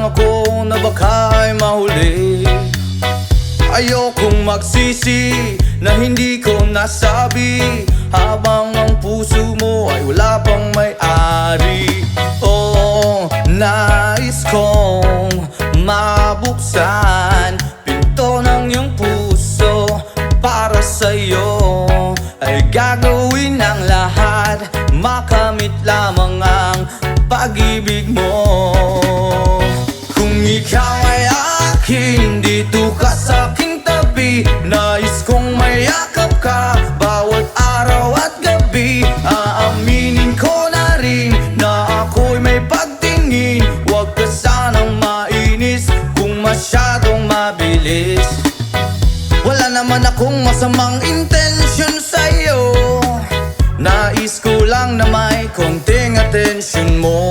lang ako na baka'y mahuli. Ayokong magsisi na hindi ko nasabi, habang ang puso mo ay wala pang may-ari. Oh, nais kong mabuksan pinto ng iyong puso. Para sa'yo ay gagawin ang lahat, makamit lamang ang pag-ibig mo. Kung ikaw ay akin, dito ka sa aking tabi. Nais kong mayakap ka bawat araw at gabi. Aaminin ko na rin na ako'y may pagtingin. Huwag ka sanang mainis kung masyadong mabilis. Wala naman akong masamang intensyon sa'yo, nais ko lang na may konting atensyon mo.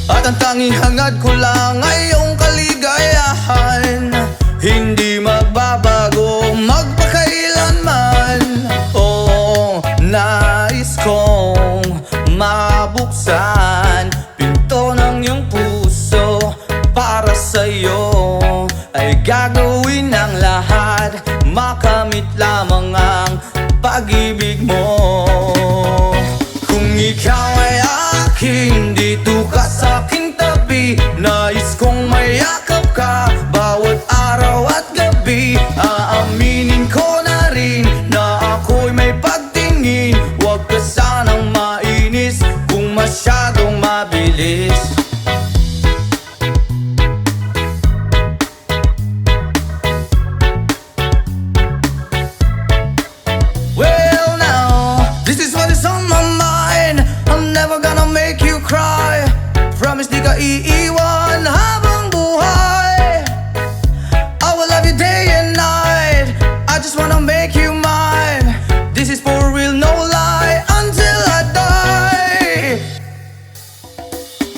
At ang tanging hangad ko lang ay iyong kaligayahan, hindi magbabago magpakailanman. Oh, nais kong mabuksan pinto ng iyong puso. Para sa'yo ay gagawin ang lahat, makamit lamang ang pag-ibig mo. Kung ikaw ay akin, dito ka sa aking tabi. Nais kong mayakap ka bawat araw at gabi. Aaminin ko na rin na ako'y may pagtingin. Huwag ka sanang mainis kung masyadong mabilis. Well now, this is what is on my mind. I'm never gonna make you cry. Promise di ka iiwan habang buhay. I will love you day and night. I just wanna make you mine. This is for real, no lie, until I die.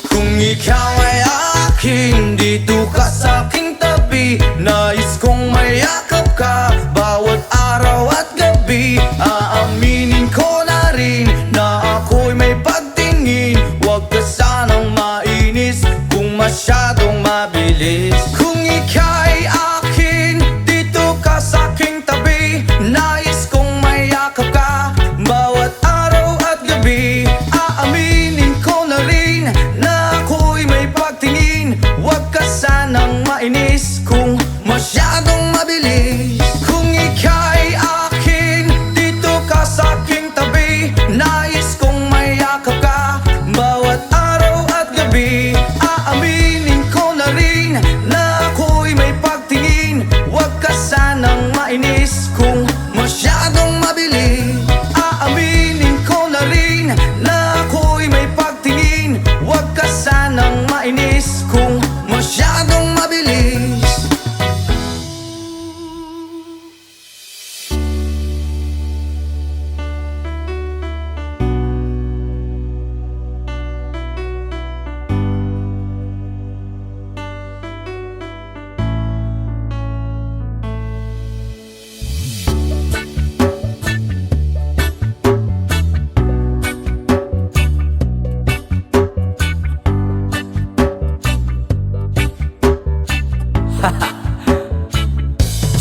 Kung ikaw ay akin, dito ka sa aking tabi. Nais kong mayakap ka bawat araw at gabi. Aaminin ko na rin na ako'y may pagtingin. Huwag ka sanang mainis kung masyadong mabilis. Kung ika'y akin, dito ka sa aking tabi. Nais kong mayakap ka bawat araw at gabi. Aaminin ko na rin na ako'y may pagtingin. Huwag ka sanang mainis kung masyadong mabilis. Kung ika'y akin, dito ka sa aking tabi. Nais kong mayakap ka bawat araw at gabi. Aaminin ko na rin na ako'y may pagtingin. Huwag ka sanang mainis kung masyadong mabilis. Aaminin ko na rin na ako'y may pagtingin. Huwag ka sanang mainis kung masyadong mabilis.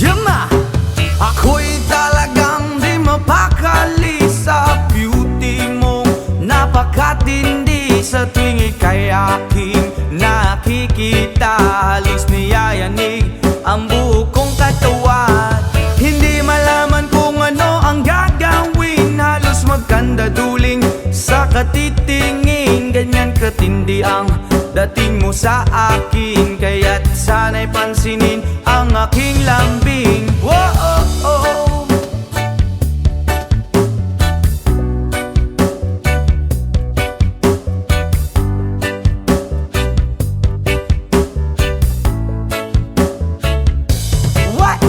Yama! Ako'y talagang di mapakali sa beauty mo. Napakatindi sa tuwing ika'y aking nakikita. Halos niyayanig ang buo kong katawan. Hindi malaman kung ano ang gagawin. Halos magkandaduling sa katitingin. Ganyan katindi ang dating mo sa akin. Kaya't sana'y pansinin ang aking lambing. Whoa, oh, oh. What?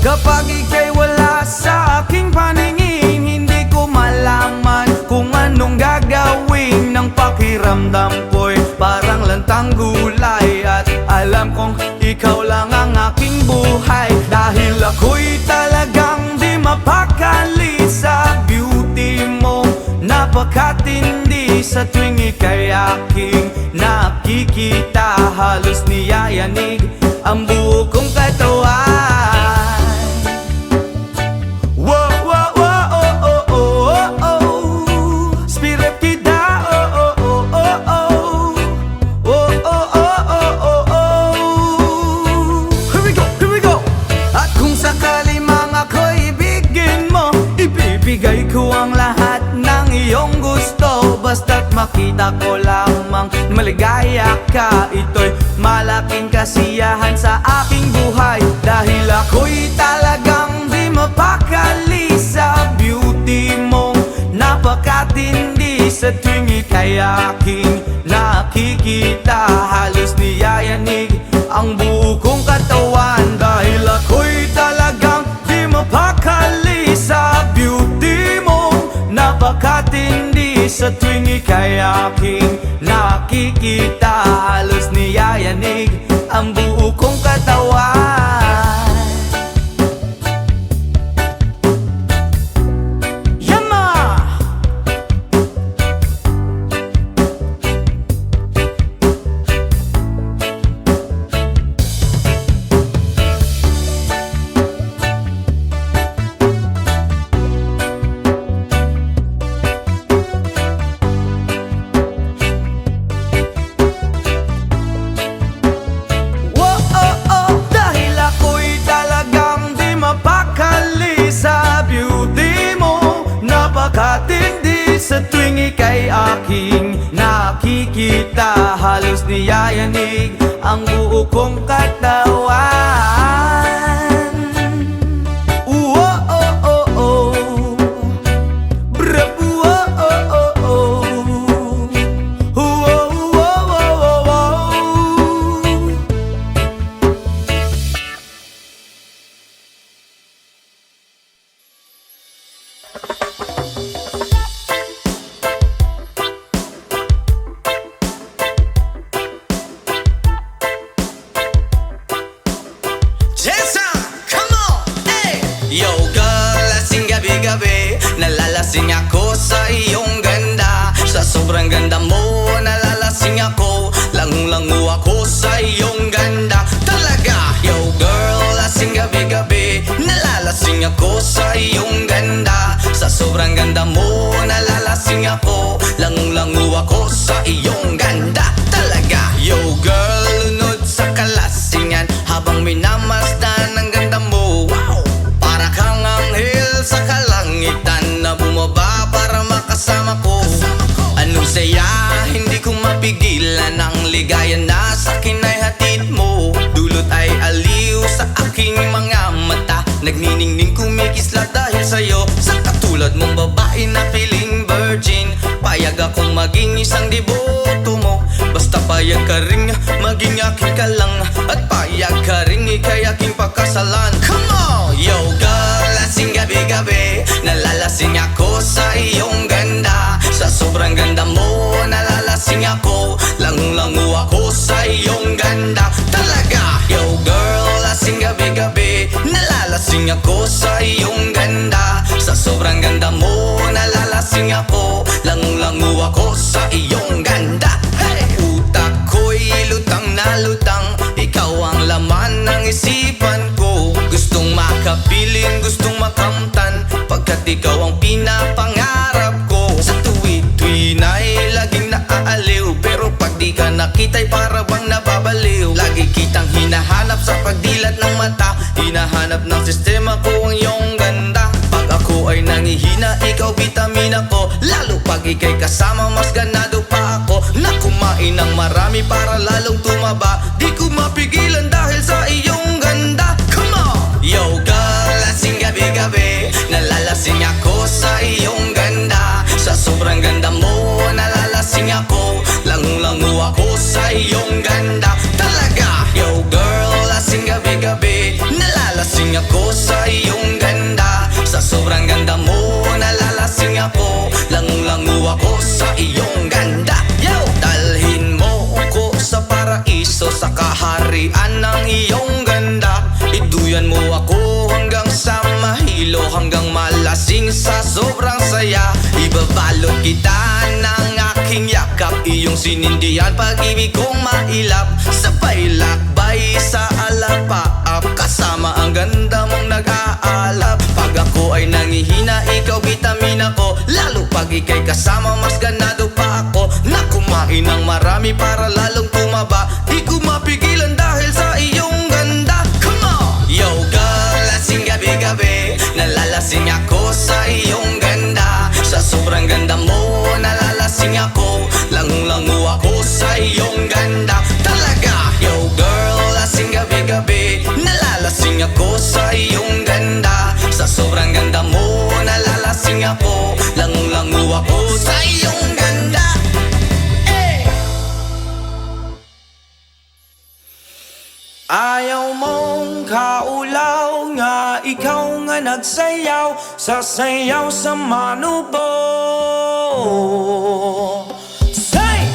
Kapag ika'y wala sa aking paningin, hindi ko malaman kung anong gagawin. Ng pakiramdam ko'y parang lantang gulay. At alam kong ikaw lang ang aking buhay. Dahil ako'y talagang di mapakali sa beauty mo. Napakatindi sa tuwing ika'y aking nakikita. Halos niyayanig ang buo kong katawan. Wow, wow, wow, oh, oh, oh, oh, oh. Spirit kita, oh, oh, oh, oh, oh. Oh, oh, oh, oh, oh, oh. Here we go, here we go. At kung sakali mang ako'y ibigin mo, ibibigay ko ang lahat ng iyong gusto. Basta't makita ko lamang maligaya ka, ito'y malaking kasiyahan sa aking buhay. Dahil ako'y talagang di mapakali sa beauty mong napakatindi. Sa tuwing ika'y aking nakikita, halos niyayanig ang buo kong katawan. Dahil ako'y talagang di mapakali sa beauty mong napakatindi. Sa tuwing ika'y aking nakikita, halos niyayanig ang buo kong katawan. Yama! Sa tuwing ika'y aking nakikita, halos niyayanig ang buo kong katawan. Oh, oh, oh, oh. Bravo, oh, oh, oh, oh. Oh, oh, oh, oh, oh. Yo girl, lasing gabi-gabi, nalalasing ako sa iyong ganda. Sa sobrang ganda mo, nalalasing ako, langung-langu ako sa iyong ganda. Talaga, yo girl, lasing gabi-gabi, nalalasing ako sa iyong ganda. Sa sobrang ganda mo, nalalasing ako, langung-langu ako sa iyong ganda. Talaga, yo girl, lunod sa kalasingan, habang minamasdan ang ganda mo. Wow! Kang anghel sa kalangitan na bumaba para makasama ko. Anong saya, hindi ko mapigilan ang ligaya na sa'kin ay hatid mo. Dulot ay aliw sa aking mga mata, nagniningning kumikislat dahil sa'yo. Sa katulad mong babae na feeling virgin, payag akong maging isang deboto mo. Basta payag ka rin maging aking ka lang, at payag ka rin ika'y aking pakasalan. Come on! Yo girl, lasing gabi-gabi, nalalasing ako sa iyong ganda. Sa sobrang ganda mo, nalalasing ako, langung-langu ako sa iyong ganda. Talaga, yo girl, lasing gabi-gabi, nalalasing ako sa iyong ganda. Sa sobrang ganda mo, nalalasing ako, langung-langu ako sa iyong ganda. Hey! Utak ko'y lutang na lutang, ikaw ang laman ng isipan ko. Gustong makapiling, gustong makamtan, pagkat ikaw ang pinapangarap ko. Sa tuwi-tuwi na'y laging naaaliw, pero pag di ka nakita'y para bang nababaliw. Lagi kitang hinahanap sa pagdilat ng mata, hinahanap ng sistema ko ang iyong ganda. Pag ako ay nangihina, ikaw vitamina ko, lalo pag ika'y kasama mas ganado pa ako. Na kumain ng marami para lalong tumaba, di ko mapigilan dahil sa iyong ganda. Come on! Yo girl, lasing gabi-gabi, nalalasing ako sa iyong ganda. Sa sobrang ganda mo, nalalasing ako, langung-langu ako sa iyong ganda. Talaga, yo girl, lasing gabi-gabi, nalalasing ako sa iyong ganda. Sa sobrang ganda mo, nalalasing ako, langung-langu ako sa iyong ganda. Yo! Dalhin mo ko sa paraiso, sa kaharian ng iyong ganda. Iduyan mo ako hanggang sa mahilo, hanggang malasing sa sobrang saya. Ibabalot kita ng aking aking yakap, iyong sinindihan, pag-ibig kong mailap. Sabay lakbay sa alapaap, kasama ang ganda mong nag-aalap. Pag ako ay nangihina, ikaw vitamina ko, lalo pag ika'y kasama, mas ganado pa ako. Na kumain ng marami para lalong tumaba, di ko mapigilan dahil sa iyong ganda. Come on! Yo girl, lasing gabi-gabi, nalalasing ako sa iyong ganda. Sa sobrang ganda mo, nalalasing ako, langung-langu ako sa iyong ganda. Talaga! Yo girl, lasing gabi-gabi, nalalasing ako sa iyong ganda. Sa sobrang ganda mo, nalalasing ako, langung-langu ako sa iyong ganda. Ayaw mong kaulaw nga, ikaw nga nagsayaw, sasayaw sa manubo. Say!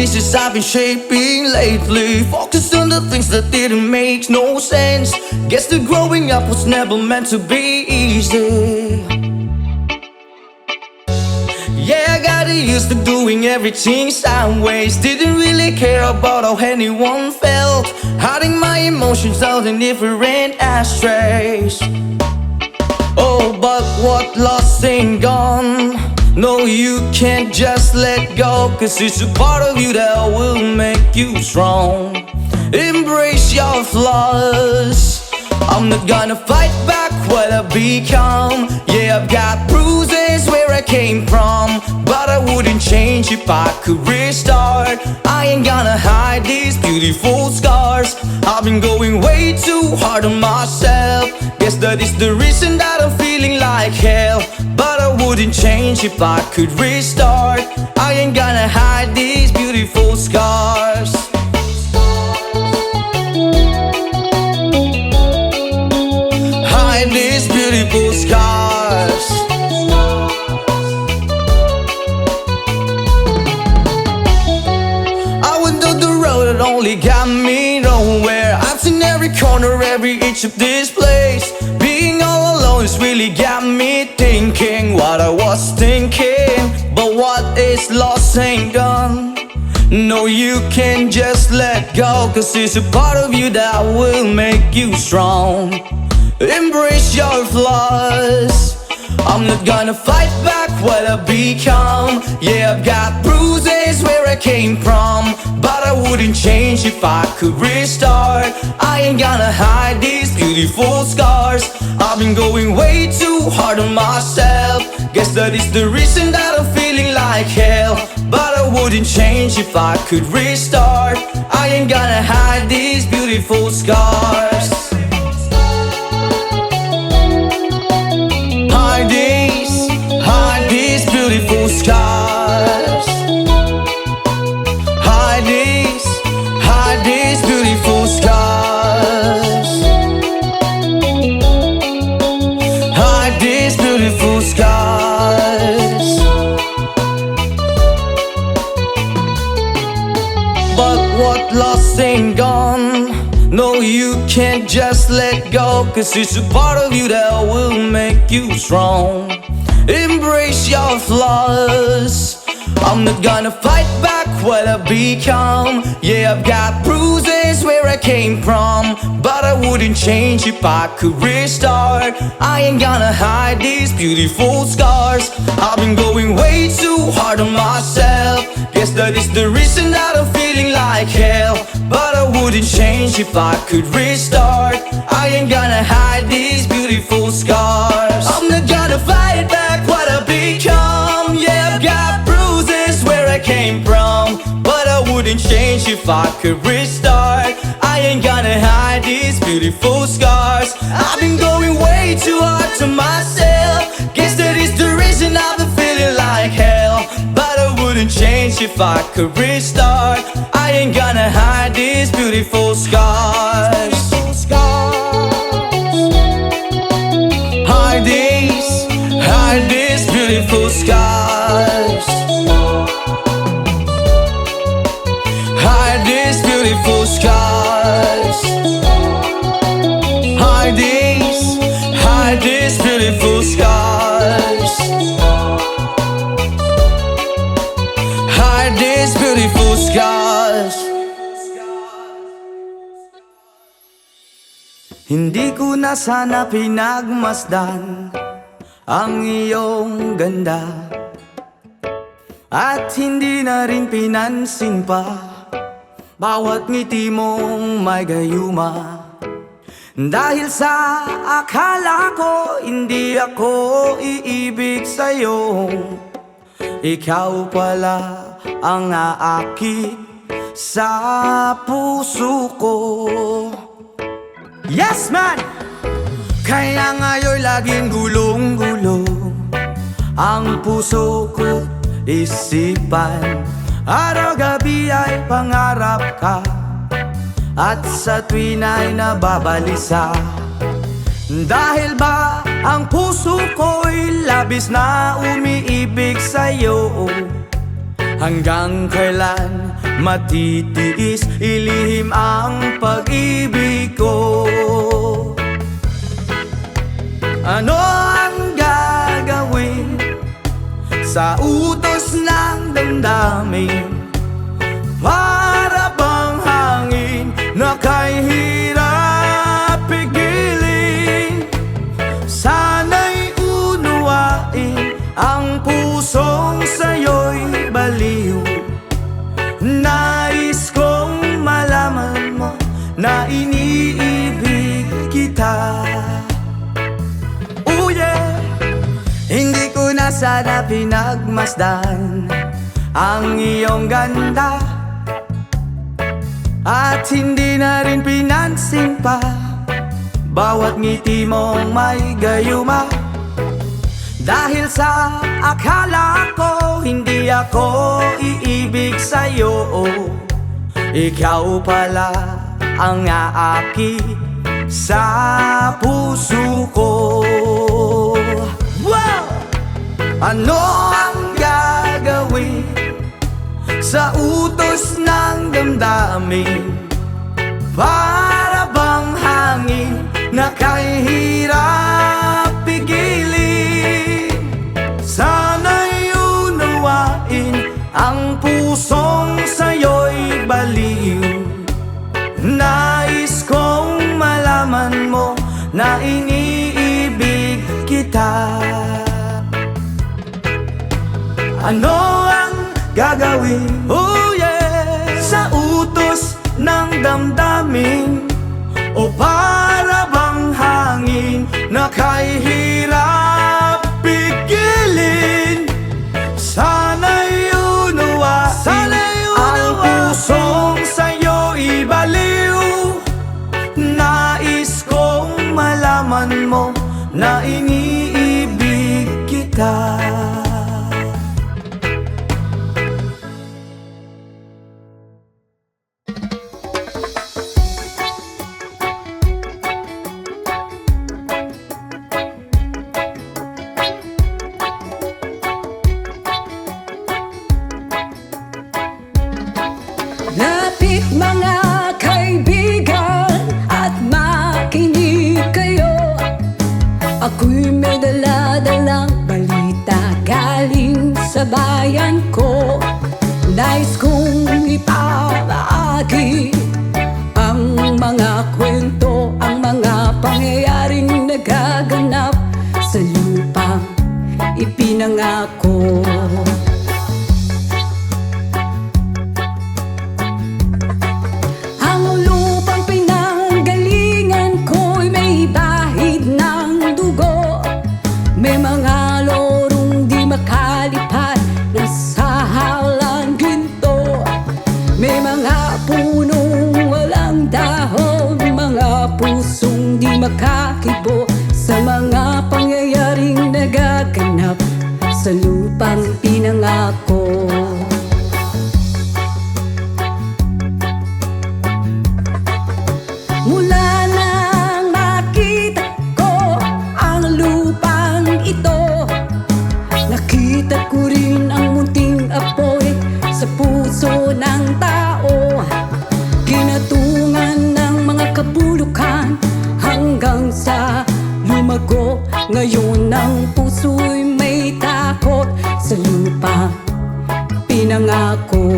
decisions I've been shaping lately. Focused on the things that didn't make no sense. Guess that growing up was never meant to be easy. Yeah, I got used to doing everything sideways. Didn't really care about how anyone felt. Hiding my emotions out in different ashtrays. Oh, but what lost ain't gone. No, you can't just let go, 'cause it's a part of you that will make you strong. Embrace your flaws. I'm not gonna fight back what I become. Yeah, I've got bruises where I came from, but I wouldn't change if I could restart. I ain't gonna hide these beautiful scars. I've been going way too hard on myself. Guess that is the reason that I'm feeling like hell. But I wouldn't change if I could restart. I ain't gonna hide these beautiful scars. Hide these beautiful scars. I went on the road that only got me nowhere. I've seen every corner, every inch of this place. Being all alone has really got me thinking what I was thinking. But what is lost ain't done. No, you can't just let go, 'cause it's a part of you that will make you strong. Embrace your flaws. I'm not gonna fight back what I become. Yeah, I've got bruises where I came from, but I wouldn't change if I could restart. I ain't gonna hide these beautiful scars. I've been going way too hard on myself. Guess that is the reason that I'm feeling like hell. But I wouldn't change if I could restart. I ain't gonna hide these beautiful scars. Hide these beautiful scars. Hide these beautiful scars. Hide these beautiful scars. But what lost ain't gone. No, you can't just let go, 'cause it's a part of you that will make you strong. Embrace your flaws. I'm not gonna fight back what I become. Yeah, I've got bruises where I came from, but I wouldn't change if I could restart. I ain't gonna hide these beautiful scars. I've been going way too hard on myself. Guess that is the reason that I'm feeling like hell. But I wouldn't change if I could restart. I ain't gonna hide these beautiful scars. I'm not gonna fight back what I become. Yeah, I've got bruises where I came from, but I wouldn't change if I could restart. I ain't gonna hide these beautiful scars. I've been going way too hard to myself. Guess that is the reason I've been feeling like hell. But I wouldn't change if I could restart. I ain't gonna hide these beautiful scars. Hide these beautiful scars. Hide these beautiful scars. Hide these beautiful scars. Hide these beautiful scars. Hindi ko na sana pinagmasdan ang iyong ganda, at hindi na rin pinansin pa bawat ngiti mong may gayuma. Dahil sa akala ko hindi ako iibig sa'yo, ikaw pala ang aakit sa puso ko. Yes man! Kaya ngayon laging gulong-gulo ang puso ko, isipan. Araw-gabi ay pangarap ka, at sa tuwin ay nababalisa. Dahil ba ang puso ko'y labis na umiibig sa'yo, Hanggang kailan matitiis, ilihim ang pag-ibig ko? Ano ang gagawin sa utos ng damdamin? Para bang hangin na kay hirap pigilin? Sana'y unuwain ang pusong sa'yo'y baliw. Nais kong malaman mo na iniibig kita. Oh yeah! Hindi ko na sana pinagmasdan ang iyong ganda, at hindi na rin pinansin pa bawat ngiti mong may gayuma. Dahil sa akala ko hindi ako iibig sa'yo, ikaw pala ang aaki sa puso ko. Wow! Ano ang gagawin sa utos ng damdamin? Para bang hangin na kay hirap pigilin? Sana'y unawain ang pusong sa'yo'y baliw. Nais kong malaman mo na iniibig kita. Ano ang gagawin, oh yeah, sa utos ng damdamin? O para bang hangin na kay hirap pigilin? Sana'y unawain ang pusong sa'yo'y baliw. Nais kong malaman mo na iniibig kita. Lapit mga kaibigan at makinig kayo. Ako'y may dala-dalang balita galing sa bayan ko. Nais kong ipamahagi ang mga kwento, ang mga pangyayaring nagaganap sa lupang ipinangako. May mga lorong di makalipad na sa halang ginto. May mga punong walang dahon, mga pusong di makakibo sa mga pangyayaring nagaganap sa lupang pinangako. Mula nang makita ko ang lupang ito, nakita ko rin ang munting apoy sa puso ng tao. Kinatungan ng mga kabulukan hanggang sa lumago. Ngayon ang puso'y may takot sa lupang pinangako.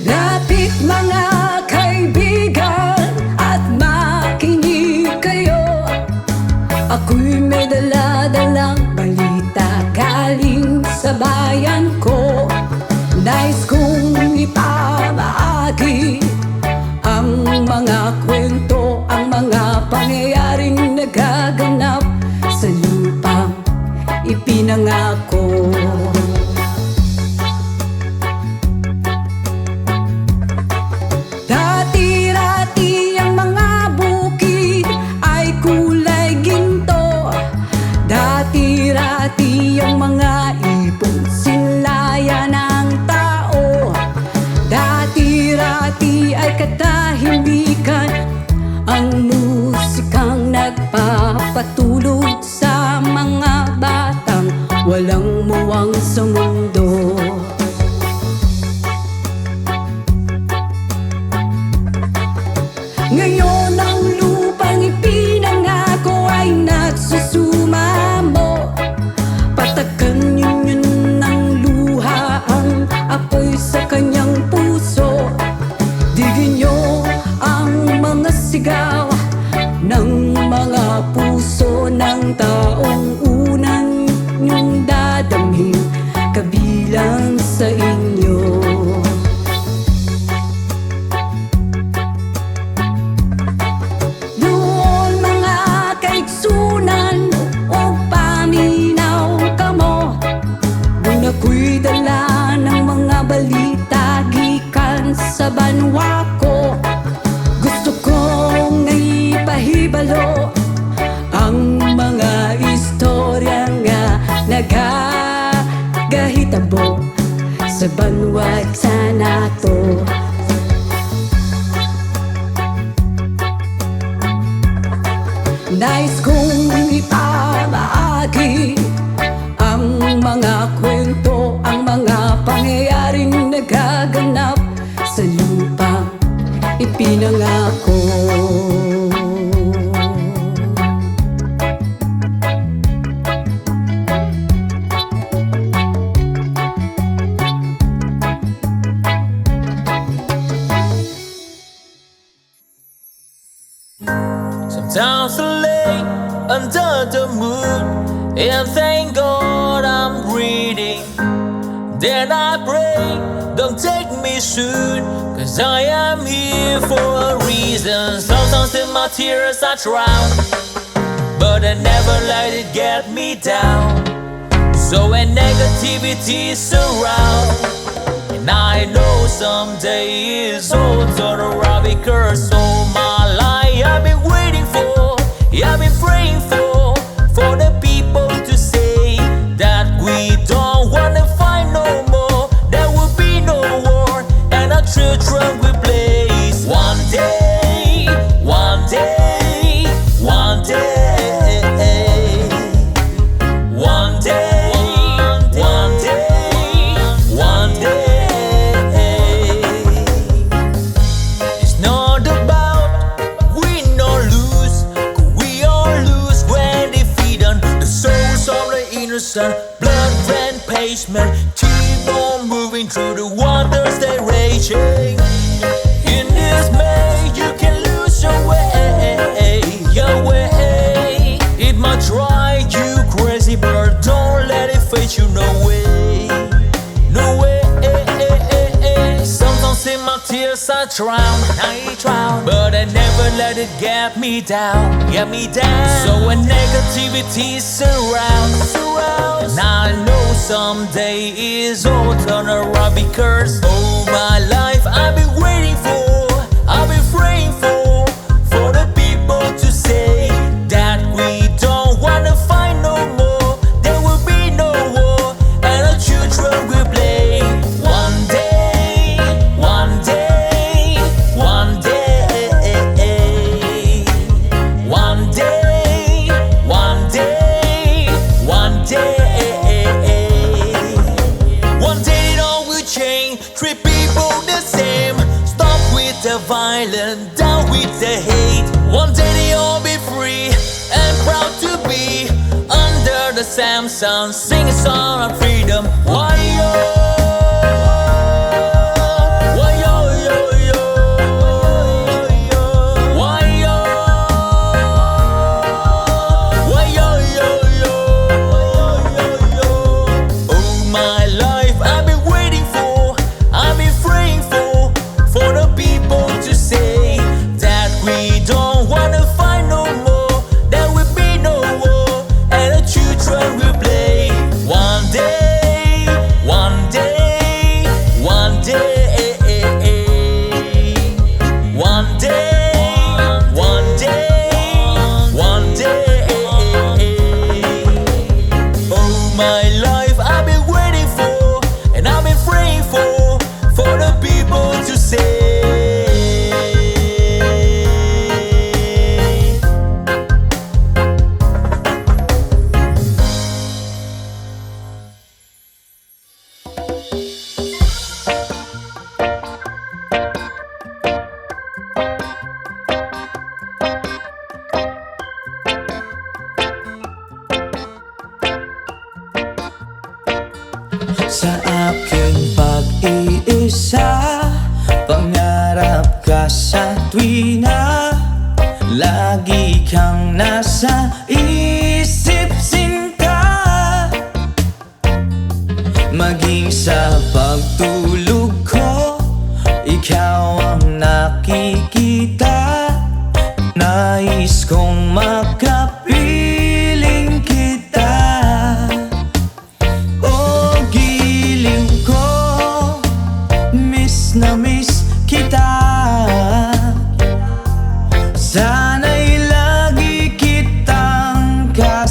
Lapit mga kaibigan at makinig kayo. Ako'y may dala-dalang balita galing sa bayan ko. Nais kong ipamahagi ang mga kwento, ang mga pangyayaring nagaganap sa lupang ipinangako. Dati-rati ang mga bukid ay kulay ginto. Dati-rati ang mga ibon sinlaya ng tao. Dati-rati ay katahimikan ang musikang nagpapatulog sa mga ang taong unang niyong dadamhin kabilang sa inyo. Doon mga kaigsunan o paminaw kamo, doon ako'y dala ng mga balita gikan sa banwa ko. Gusto kong naipahibalo ang mga istorya nga nagagahitabo sa banwag sa nato. Nais kong ipamaagi ang mga kwento, ang mga pangyayaring nagaganap sa lupang ipinangako. Sometimes I lay under the moon and thank God I'm breathing. Then I pray, don't take me soon, cause I am here for a reason. Sometimes in my tears I drown, but I never let it get me down. So when negativity surrounds, and I know someday it's all turn around, because all my life I've been waiting for, I've been praying for the people to say that we don't wanna fight no more, there will be no war, and our children will blaze. One day, one day, one day, one day, one day, one day. It's not about win or lose, 'cause we all lose when defeat on the souls of the innocent. Blood ran pavement, keep on moving through the waters they raging. In this May, you can lose your way, your way. It might drive you crazy, but don't let it face you. No way, no way. Sometimes in my tears I drown, but I never let it get me down, get me down. So when negativity surrounds, and I know someday it's all turn around, because all my life I've been waiting for, I've been praying for the people to say that we don't wanna fight no more, there will be no war, and our children will play. One day, one day, one day, one day, one day, one day. One day it all will change, treat people the same, stop with the violence, down with the hate. One day they all be free and proud to be under the same sun, sing a song of freedom. Why yo? Why yo yo yo? Why yo? Why yo yo yo? All my life I've been waiting for, I've been praying for the people to say that we don't wanna fight no more, there will be no war, and the children will play. One day, one day, one day, one day, one day, one day. All my life I've been waiting for, and I've been praying for the people to say. Sa aking pag-iisa, pangarap ka sa tuwina, lagi kang nasa isip.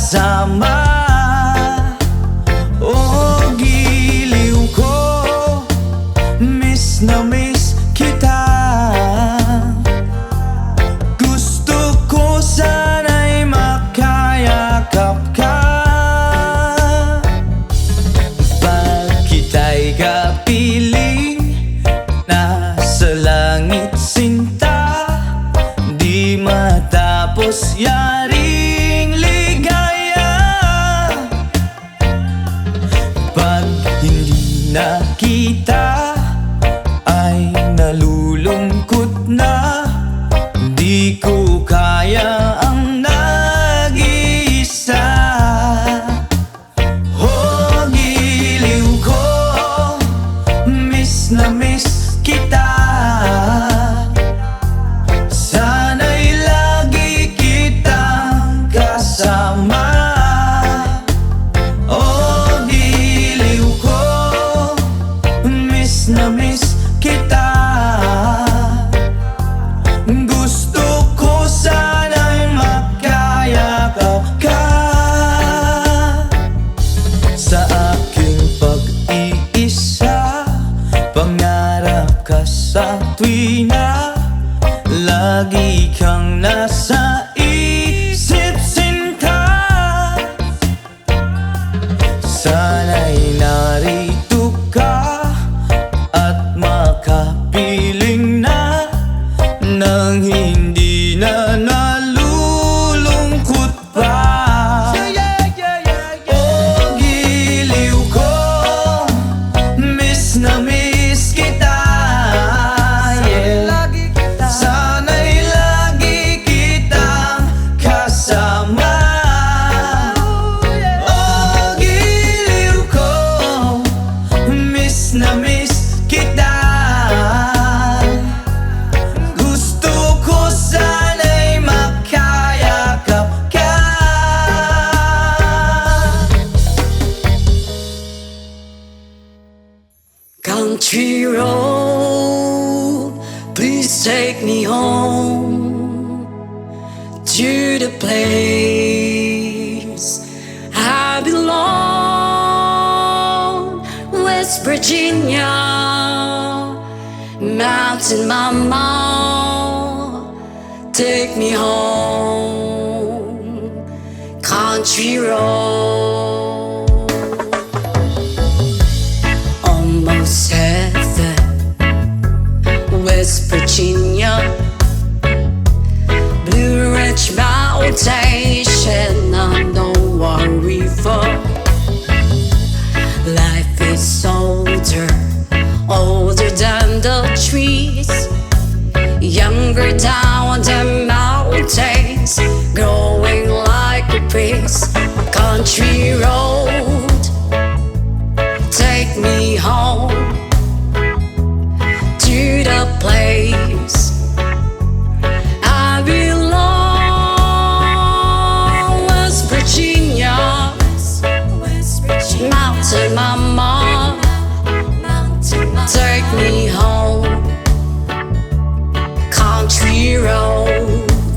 kasama. Oh, giliw ko, miss na miss kita. Gusto ko sana'y makayakap ka. Pag kita'y kapiling, nasa langit sinta, di matapos yaring ligaya. Pag hindi na kita, ay nalulungkot na. Di ko kaya ang nag-iisa. Oh, giliw ko, miss na miss kita. Sana'y lagi kitang kasama. Oh, giliw ko, miss na miss kita. Gusto ko sana'y makayakap ka. Sa aking pag-iisa, pangarap ka sa tuwina. Lagi kang nasa isip sinta. Sana'y narito ka at makapiling na, nang hindi na nalulungkot pa. Oh, giliw ko, miss na miss kita. Sana'y lagi kitang kasama. Oh, giliw ko, miss na miss kita. Gusto ko sana'y makayakap ka. Country road, please take me home to the place I belong. West Virginia, Mountain Mama, take me home. Country road, almost heaven. West Virginia, Blue Ridge Mountain, Shenandoah River. Life is older, older than the trees, younger down the mountains, growing like a breeze. Country road, take me home to the place I belong. West Virginia, Mountain Mama, take me home. Country road,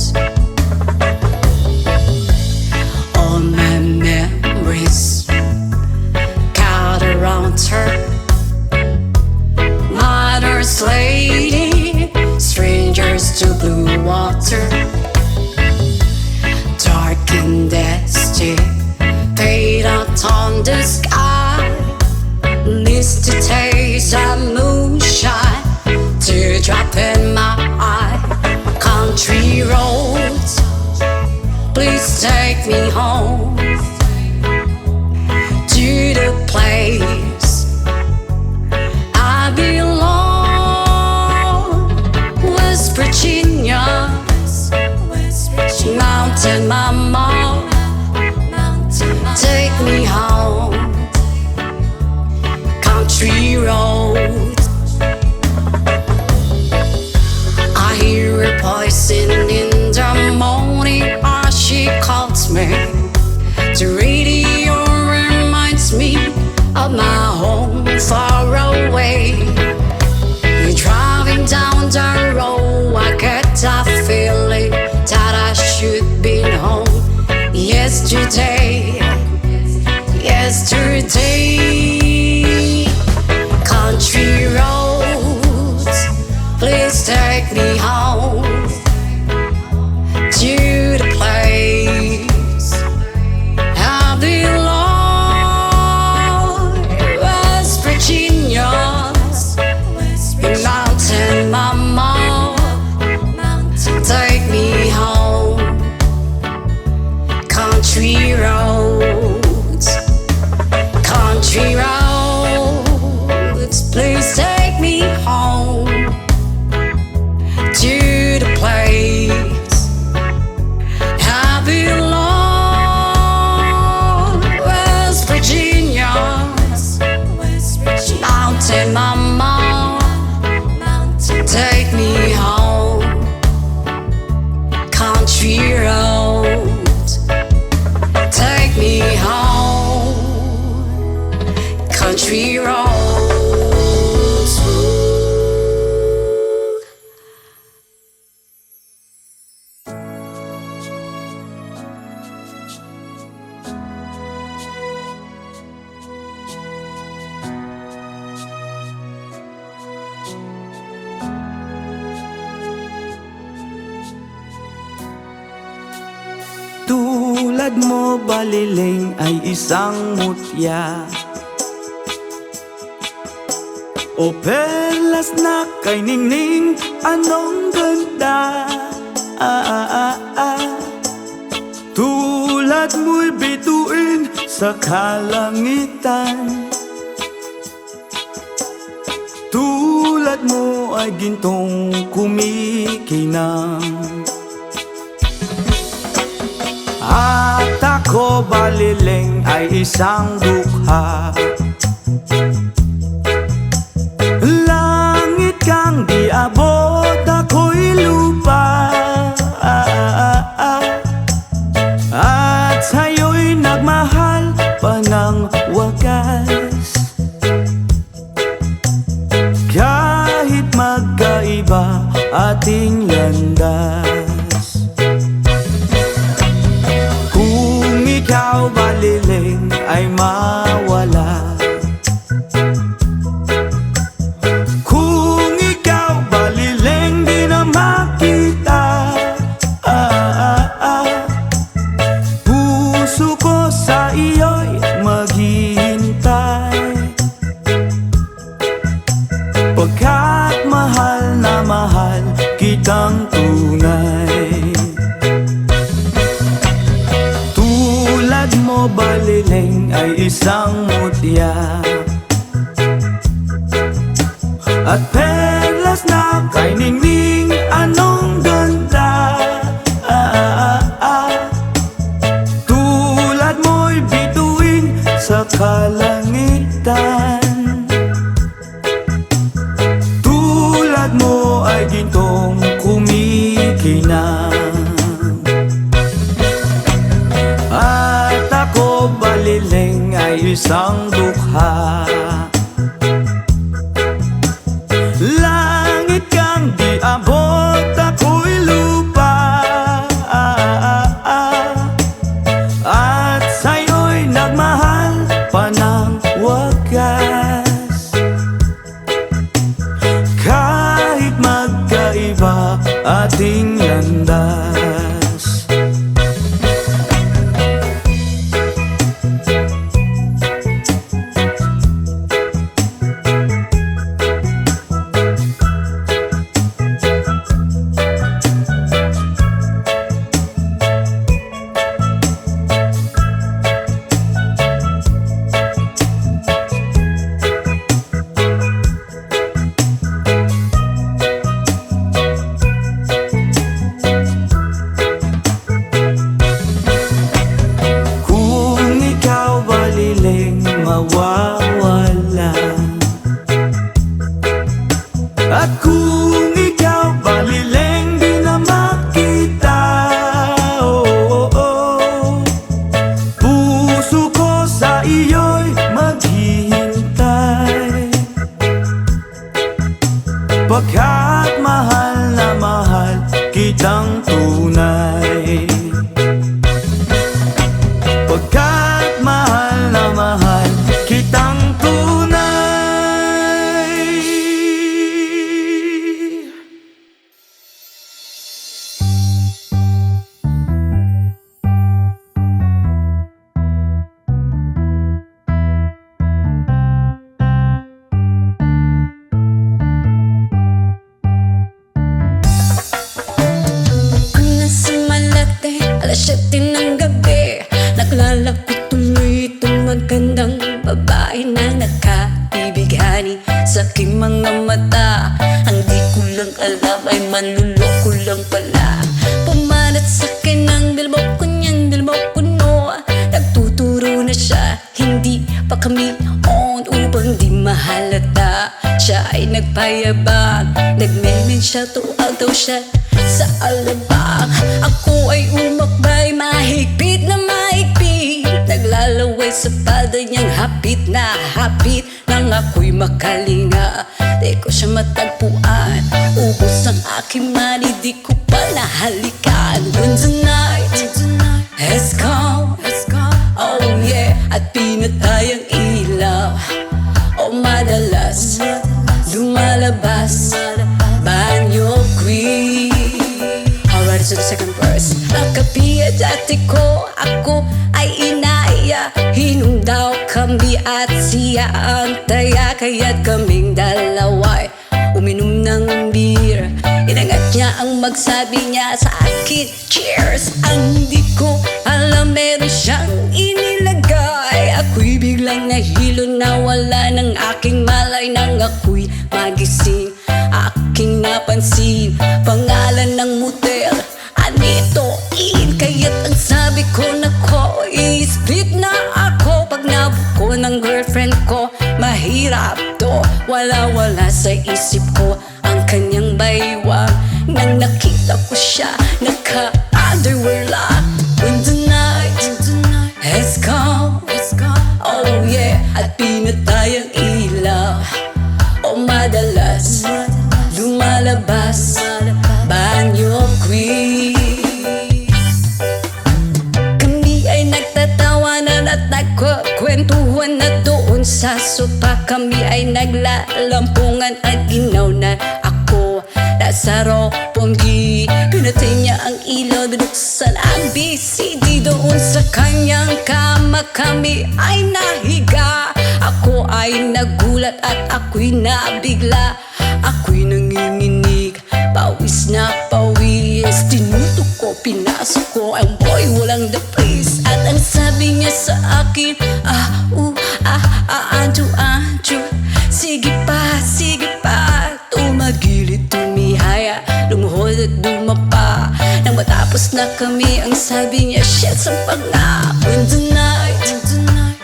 all my memories got around her. Mother's lady, strangers to blue water, dark and dusty, fade out on the sky. Least to taste of moonshine, teardrop in my eye. Country roads, please take me home to the place I belong. West Virginia, Mountain Mama, take me home. Country road, I hear a voice in the morning as she calls me. The radio reminds me of my home far away. You're driving down the road, I get that feeling that I should be home yesterday. country roads, country roads, please take me home to the place I belong. West Virginia, Mountain Mama, take me home. Country roads, take me home. Country roads. Tulad mo baliling ay isang mutya, o perlas na kay ningning, anong ganda. Tulad mo'y bituin sa kalangitan, tulad mo ay gintong kumikinang. At ako baliling ay isang dukha, langit kang di abot, ako'y lupa. At sa'yo'y nagmahal pa ng wagas, kahit magkaiba ating landas. Kung ikaw baliling ay mawala, kung ikaw baliling di na makita, puso ko sa iyo'y maghihintay, pagkat mahal na mahal kitang tunay. Tulad mo baliling ay isang mutya, at perlas na kay ningning, anong ganda. Tulad mo'y bituin sa kalangitan, tulad mo ay gintong kumikinang. At ako baliling ay isang dukha, langit kang di abot, ako'y lupa. At sa'yo'y nagmahal pa ng wagas, kahit magkaiba ating landas. Naglalapit tuloy itong magandang babae na nakabibighani sa aking mga mata. Ang di ko lang alam ay manluloko lang pala. Pumanat sa akin ang dilmo ko niyang dilmo kuno. Nagtuturo na siya, hindi pa kami on upang di mahalata. Siya ay nagpayabang, nagmemen siya, tuwag daw siya sa alabang. Ako ay umakbay, mahigpit na mahigpit. Naglalaway sa palda niyang hapit na hapit. Nang ako'y makalinga, di ko siya matagpuan. Ubos ang aking money, di ko pa nahalikan. When the night has come, oh yeah, at pinatay ang ilaw. Oh, madalas lumalabas banyo queen. Alright, so the second verse. Nakapiya dati ko, ako ay inaya. Hinundaw kami at siya ang taya. Kaya't kaming dalaway uminom ng beer. Inangat niya ang magsabi niya sa akin, cheers. Ang di ko alam, meron siyang inilagay. Ako'y biglang nahilo, nawala ng aking malay. Nang ako'y magising, aking napansin pangalan ng motel, Anito Inn. Kaya't ang sabi ko, nako, i-split na ako. Pag nabuko ng girlfriend ko, mahirap to. Wala-wala sa isip ko ang kanyang baywang. Nang nakita ko siya, naka-underwear lang. When the night has come, oh yeah, at pinatay ang ilaw. Oh, madalas lumalabas banyo queen. Kami ay nagtatawanan at nagkukwentuhan na doon sa sopa. Kami ay naglalampungan at ginaw na ako nasa roponggi. Pinatay niya ang ilaw, binuksan ang BCD. Doon sa kanyang kama kami ay nahiga. Ako ay nagulat at ako'y nabigla. Ako'y nanginginig, pawis na pawis. Tinutok ko, pinasok ko ang boy, walang the place. At ang sabi niya sa akin, Anjo, sige pa, tumagilid, tumihaya, lumuhod at dumapa. Nang matapos na kami, ang sabi niya, shit, sampag na. When the night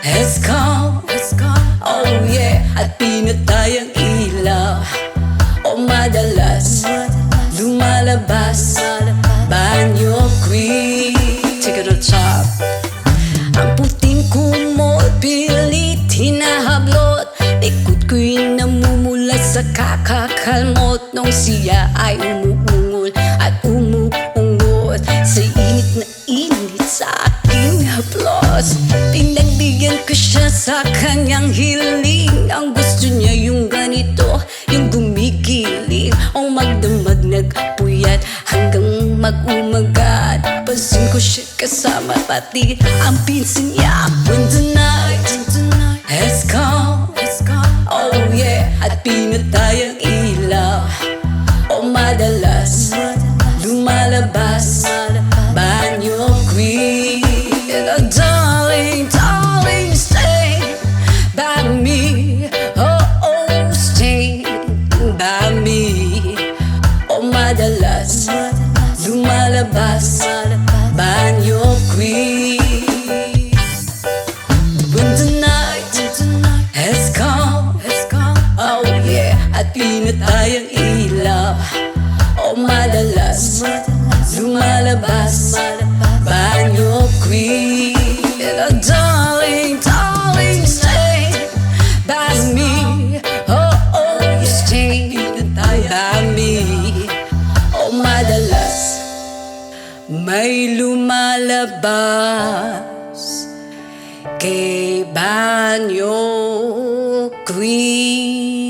has come, oh yeah, at pinatay ang ilaw. Oh, madalas lumalabas banyo queen. Take it to the top. Ang puting kumot, pilit hinahablot. Likod ko'y namumula sa kakakalmot. Nung siya ay umuungol at umuungot sa init na init sa aking haplos. Pinagbigyan ko siya sa kanyang hiling. Ang gusto niya yung ganito, yung gumigiling. O magdamag nagpuyat hanggang mag-umagat. Pansin ko siya kasama pati ang pinsan niya. When the night has come, oh yeah, at pinatay ang ilaw. O madalas lumalabas banyo queen. And darling, stay by me. Oh, stay by me. O madalas lumalabas banyo queen. When the night has come, oh yeah, at pinatay ang ilaw. O madalas lumalabas banyo queen. And darling, stay by me. Oh, stay by me. O madalas may lumalabas kay banyo queen.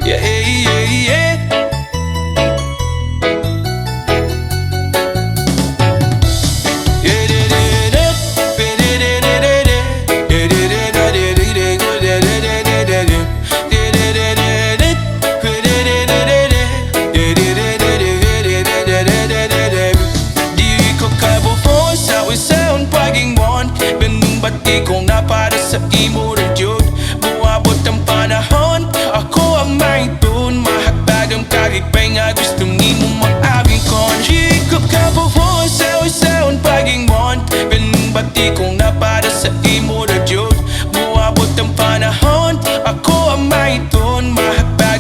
Yeah, yeah, yeah. Yeah,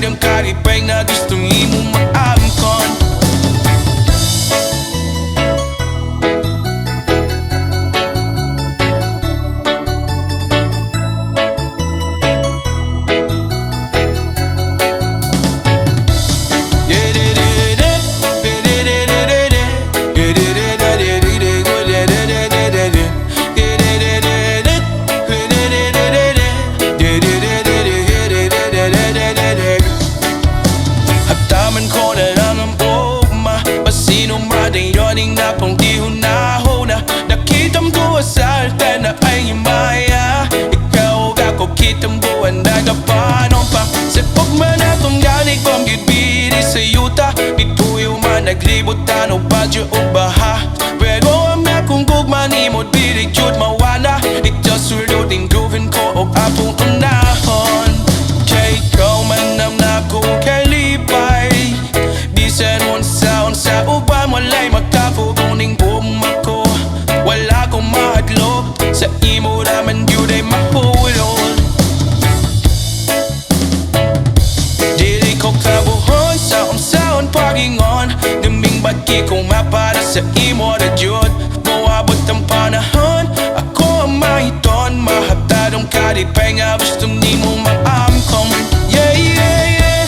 Mahapdagang karipay na gusto mo maamkon. Hapdaman ko na lang ang ugma, pasino madayoning na pang di hunahuna. Nakitam ko sa alta na ay himaya, ikaw ako kitam ko ang nagapanon pa. Sa pagman atong ganig pang gitbiri sa yuta, ituyo man naglibutan o badyo o baha. Pero ang akong gugma ni mo't birig yun mawala, ito sulutin gawin ko o apong unahon. Kaya ikaw man ang nakong kalipay, bisan unsa uban walay magkapuguning umako. Wala kong mahadlok, sa imo naman yun ay mahulog. Dili ko kabuhon sa unsaon pagingon, naming bati kong mapara sa imo na jud. Moabot ang panahon, ako ang mahiton, mahaptadong kalipay nga gusto ni mo maamkom. Yeah, yeah, yeah,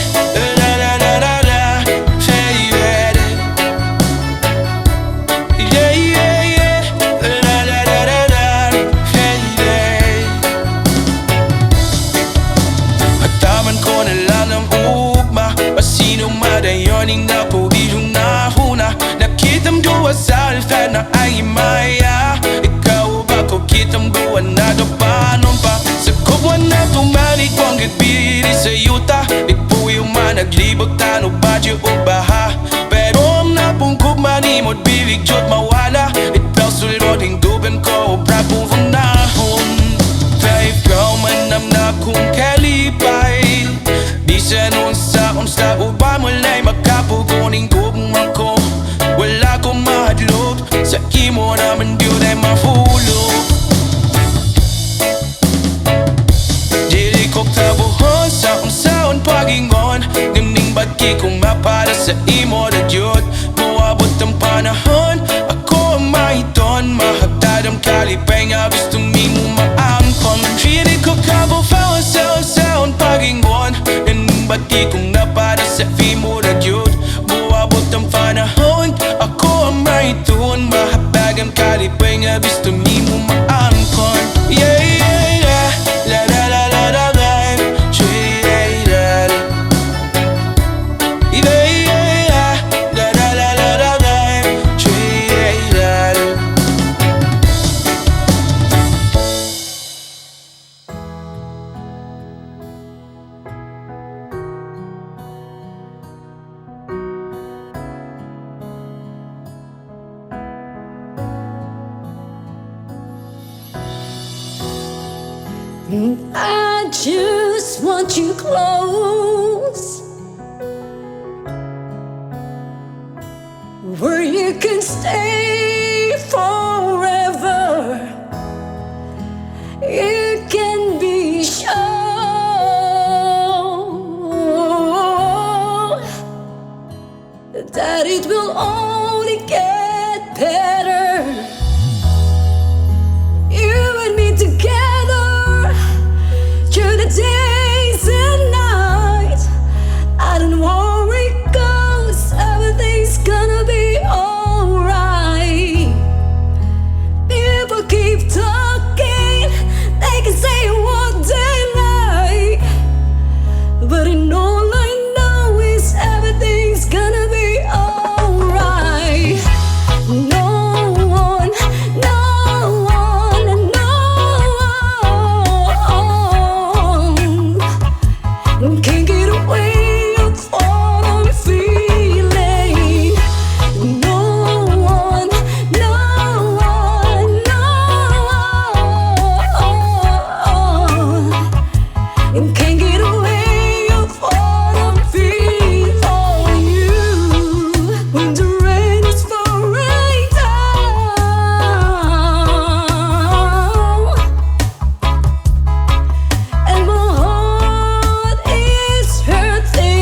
la la la la la, yeah, yeah, yeah, yeah, yeah, la la la la la, yeah, yeah. Hataman ko na lang ang ugma, pasino madayoning na po ilong nahuna. Nakitam duwa sa alta na ay maya, ikaw ba ko kitam duwa na gapanon pa. Sa kubwan na tumalig kong gitbiri sa yuta, ipuyo man naglibot tano badyo o baha. Pero ang napungkog mani mo't bilig jod mawala, itaw suloding duban ko o brapong hunahon. Kaya ikaw man ang nakong kalipay, bisan unsa uba mulay magkapuguning gugmang ko. Wala kong mahadlok, sa imo naman yun ay mahulog. Dili ko kabuhon sa unsaon pagingon, naming bati kong mapara sa imo na jud. Moabot ang panahon, ako ang mahiton, mahaptadang kalipay nga gusto mo maamkon. Dili ko kabuhon sa unsaon pagingon, naming bati kong napara sa imo na jud. Moabot ang panahon, ako ang mahiton, mahapdagang kalipay nga gusto mo maamkon. Yeah, yeah, yeah, la la la la la la, yeah, yeah, yeah, yeah, la la la la la la, yeah, yeah. I just want you close, where you can stay forever. You can be sure that it will only get better. You and me together through the days and nights. I don't worry, 'cause everything's gonna be alright. People keep talking, they can say what they like, but in all I know is everything's gonna be alright. No one, no one, no one can get away of all I'm feeling. No one, no one, no one can get away of all I'm feeling for you. When the rain is falling down and my heart is hurting,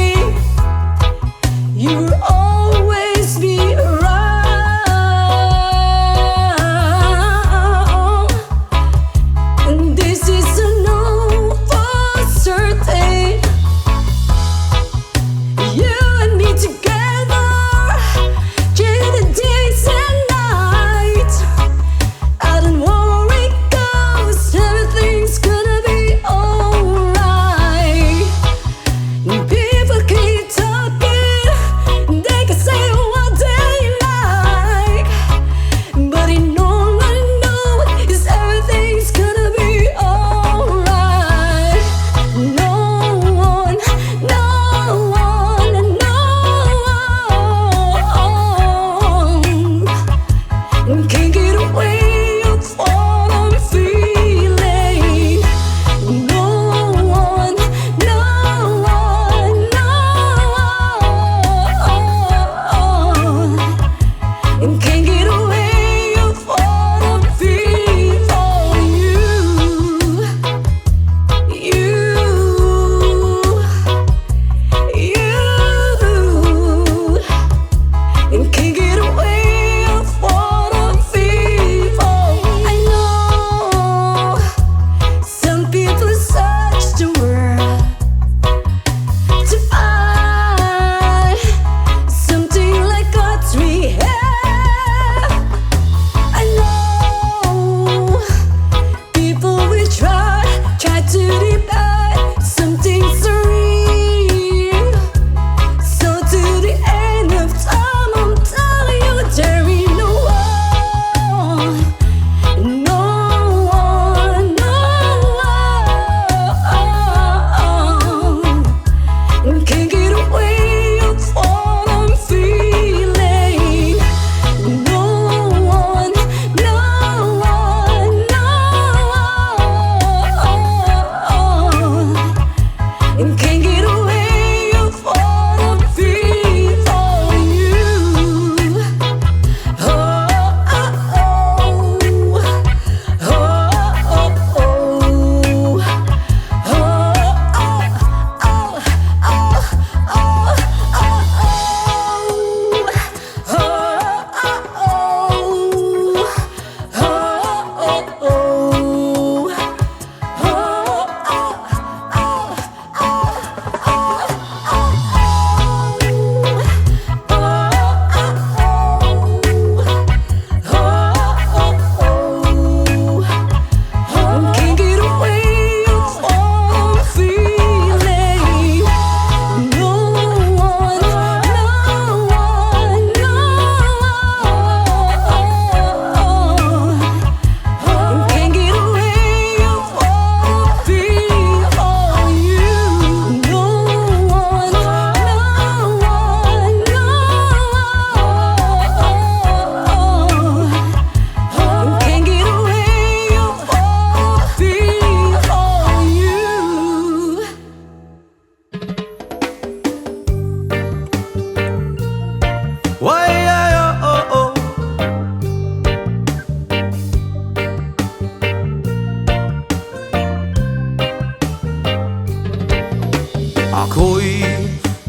Ako'y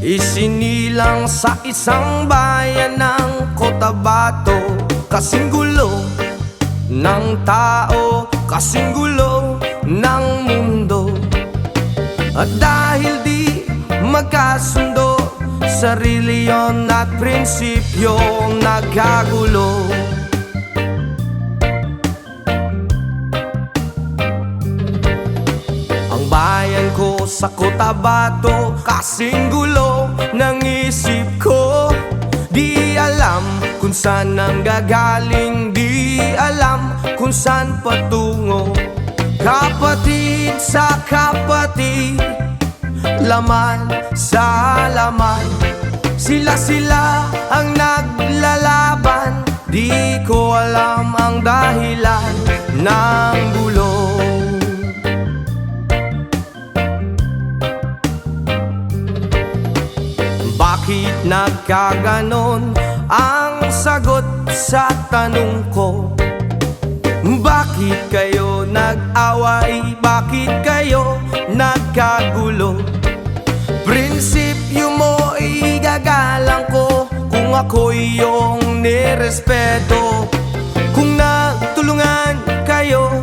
isinilang sa isang bayan ng Cotabato. Kasing gulo ng tao, kasing gulo ng mundo. At dahil di magkasundo sa reliyon at prinsipyo, nagkagulo. Ang bayan ko sa Cotabato, kasing gulo ng isip ko. Di alam kung saan nanggagaling, di alam kung saan patungo. Kapatid sa kapatid, laman sa laman, sila ang naglalaban. Di ko alam ang dahilan ng gulo. Bakit nagkaganon? Ang sagot sa tanong ko. Bakit kayo nag-away? Bakit kayo nagkagulo? Prinsipyo mo igagalang ko kung ako iyong nirespeto. Kung nagtulungan kayo,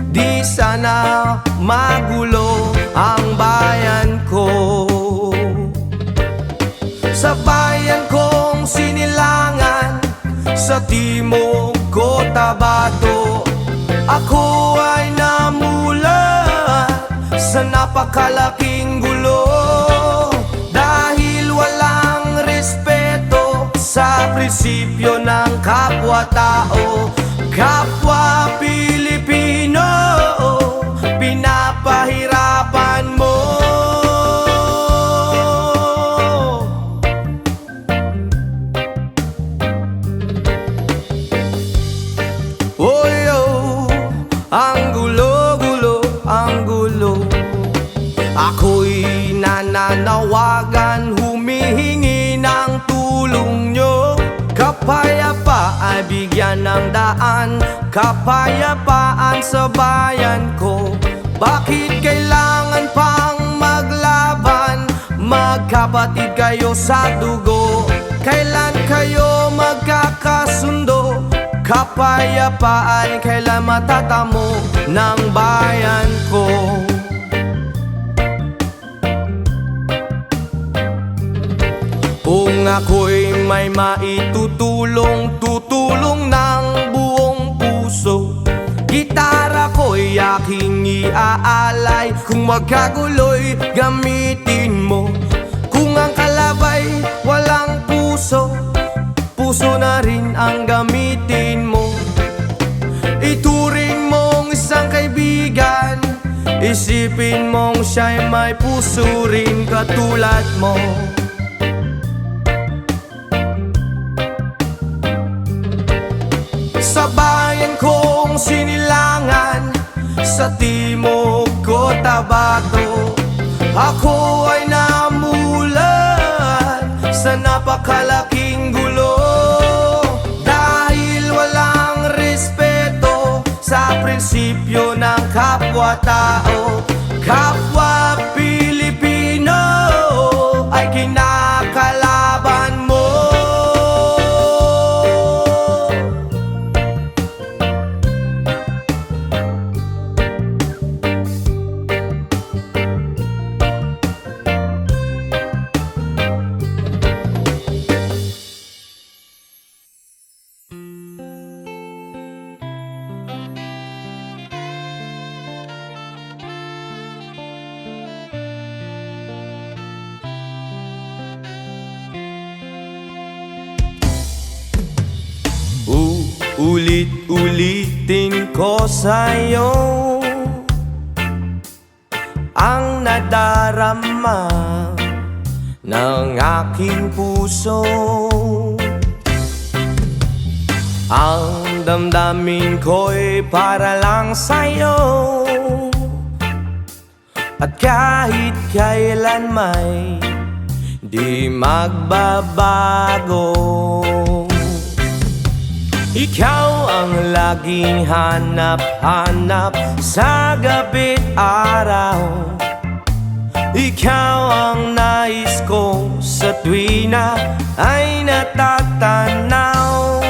di sana magulo ang bayan ko. Sa bayan kong sinilangan sa timog Cotabato, ako ay namulat sa napakalaking gulo. Dahil walang respeto sa prinsipyo ng kapwa-tao, kapwa Pilipino, pinapahirapan mo. Ang gulo, ang gulo. Ako'y nananawagan, humihingi ng tulong nyo. Kapayapaan, bigyan ng daan, kapayapaan sa bayan ko. Bakit kailangan pang maglaban? Magkapatid kayo sa dugo. Kailan kayo magkakasundo? Kapayapaan kailan matatamo ng bayan ko? Kung ako'y may maitutulong, tutulong ng buong puso. Gitara ko'y aking iaalay, kung magkagulo'y gamitin mo. Kung ang kalabay walang puso, puso na rin ang gamitin mo. Ituring mong isang kaibigan, isipin mong siya'y may puso rin katulad mo. Sa bayan kong sinilangan sa timog Cotabato, ako ay namulat sa napakalaking gulo. Dahil walang respeto sa prinsipyo ng kapwa-tao, kapwa Pilipino ay kinakalaban mo. Ulit-ulitin ko sa'yo ang nadarama ng aking puso. Ang damdamin ko'y para lang sa'yo, at kahit kailan may di magbabago. Ikaw ang laging hanap-hanap sa gabi't araw. ikaw ang nais ko sa tuwina ay natatanaw.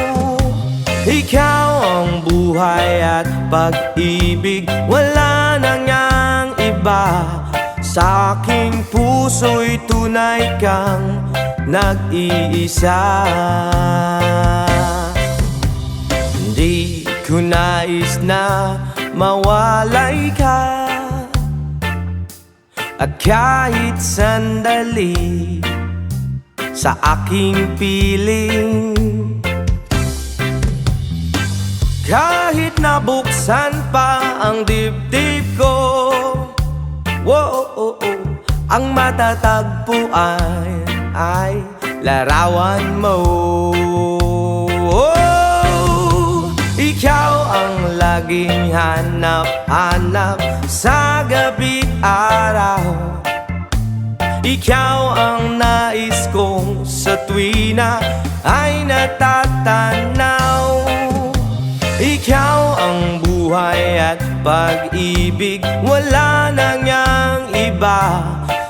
Ikaw ang buhay at pag-ibig, wala nang yang iba. Sa aking puso'y tunay kang nag-iisa. Hindi ko nais na mawalay ka, at kahit sandali sa aking piling. Kahit nabuksan pa ang dibdib ko, whoa, ang matatagpuan ay larawan mo. Ikaw ang laging hanap-hanap sa gabi't araw. Ikaw ang nais kong sa tuwina ay natatanaw. Ikaw ang buhay at pag-ibig, wala nang yang iba.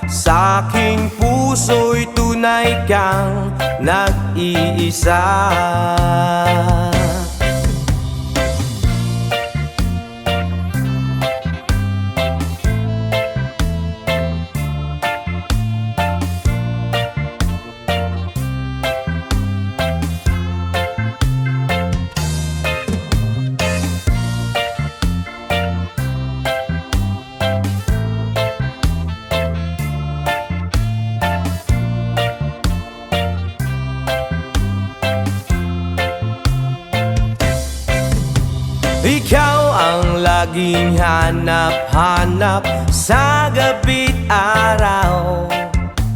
Sa aking puso'y tunay kang nag-iisa. Ikaw ang laging hanap-hanap sa gabi't araw.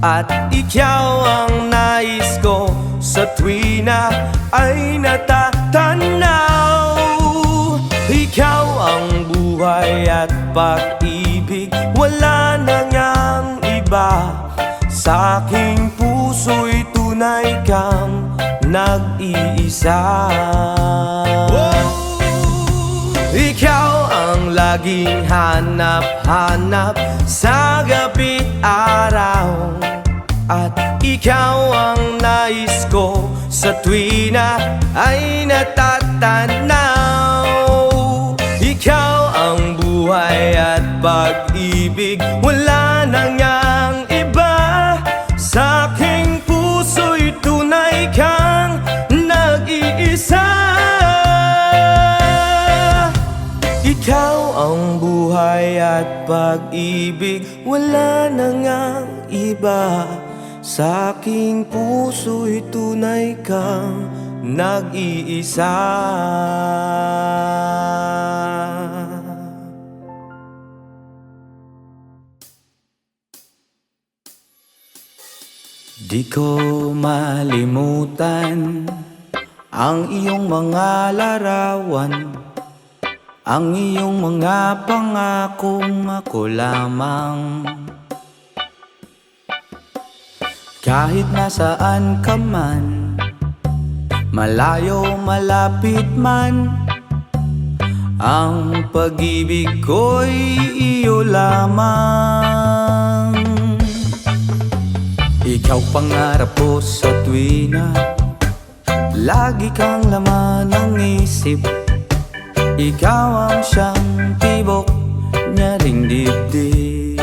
At ikaw ang nais ko sa tuwina ay natatanaw. Ikaw ang buhay at pag-ibig, wala nang yang iba. Sa aking puso'y tunay kang nag-iisa. Ikaw ang laging hanap-hanap sa gabi't araw. At ikaw ang nais ko sa tuwina ay natatanaw. Ikaw ang buhay at pag-ibig, wala nang yang iba. Sa aking puso'y tunay kang nag-iisa. Ikaw ang buhay at pag-ibig, wala nang ang iba. Sa aking puso'y tunay kang nag-iisa. Di ko malimutan ang iyong mga larawan, ang iyong mga pangakong ako lamang. Kahit nasaan ka man, malayo malapit man, ang pag-ibig ko'y iyo lamang. Ikaw pangarap ko sa tuwina, lagi kang laman ng isip. Ikaw ang siyang tibok niya ring dibdib.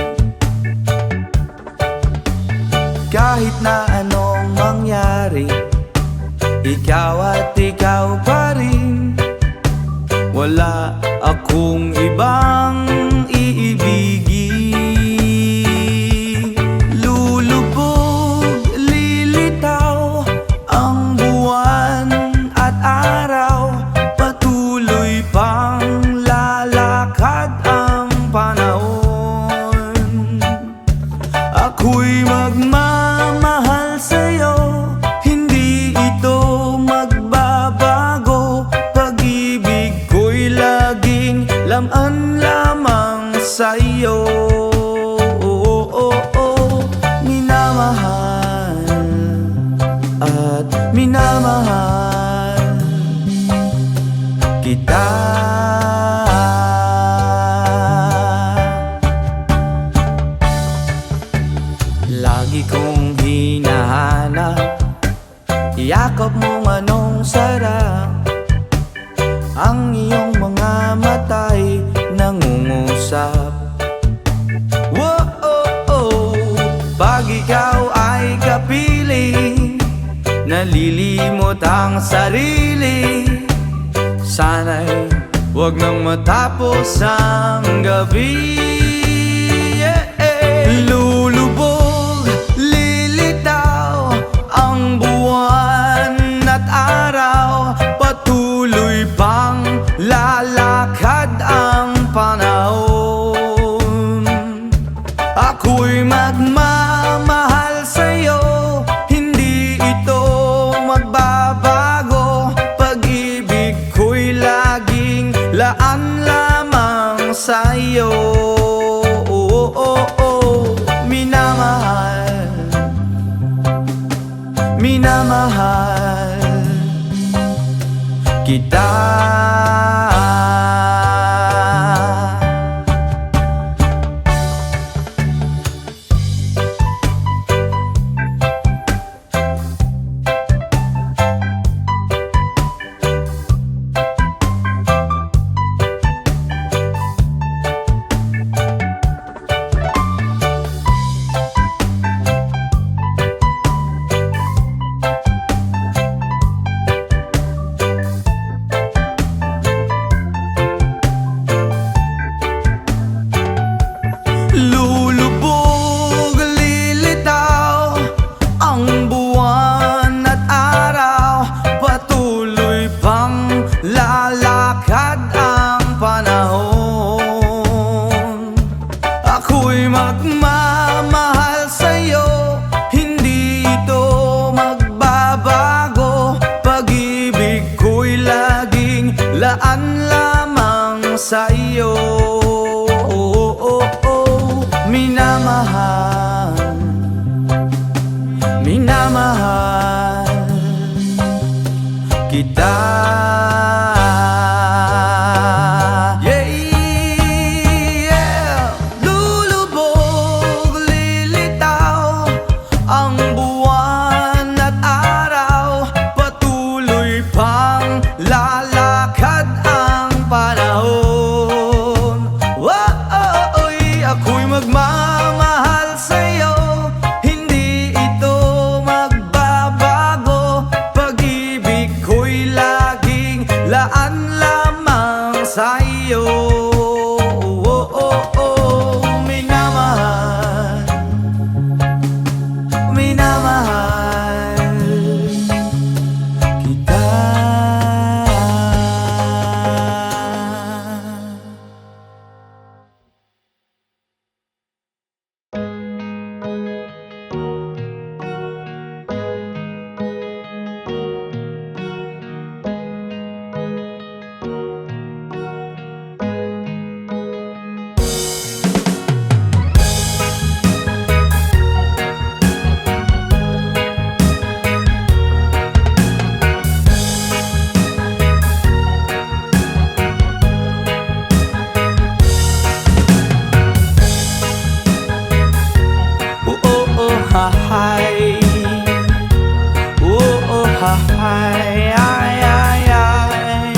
Kahit na anong mangyari, ikaw at ikaw pa rin. Wala akong ibang iibigin. Lulubog, lilitaw ang buwan at araw. Patuloy pang lalakad ang panahon. Ako'y magmamahal sa'yo, hindi ito magbabago. Pag-ibig ko'y laging laman lamang sa'yo. Minamahal at minamahal kita. Lagi kong hinahanap, yakap mo anong sarap. Ang iyong mga mata'y nangungusap. Whoa, oh, oh. Pag ikaw ay kapiling, nalilimot ang sarili. Sana'y huwag nang matapos ang gabi. Lulubog, lilitaw ang buwan at araw. Patuloy pang lalakad ang panahon. Ako'y magmamahal sa'yo, hindi ito magbabago. Pag-ibig ko'y laging laan lamang sa'yo. Minamahal, minamahal kita. Lulubog, lilitaw ang buwan at araw. Patuloy pang lalakad ang panahon. Ako'y magmamahal sa'yo, hindi ito magbabago. Pag-ibig ko'y laging laan lamang sa'yo. Minamahal, minamahal kita. Yeah, yeah. Lulubog, lilitaw ang buwan at araw. Patuloy pang lalakad ang panahon. Ako'y magmamahal sa'yo, hindi ito magbabago. Pag-ibig ko'y laging laan lamang sa'yo. Minamahal, minamahal kita. Hi, oh, oh, hi, ay, ay, ay.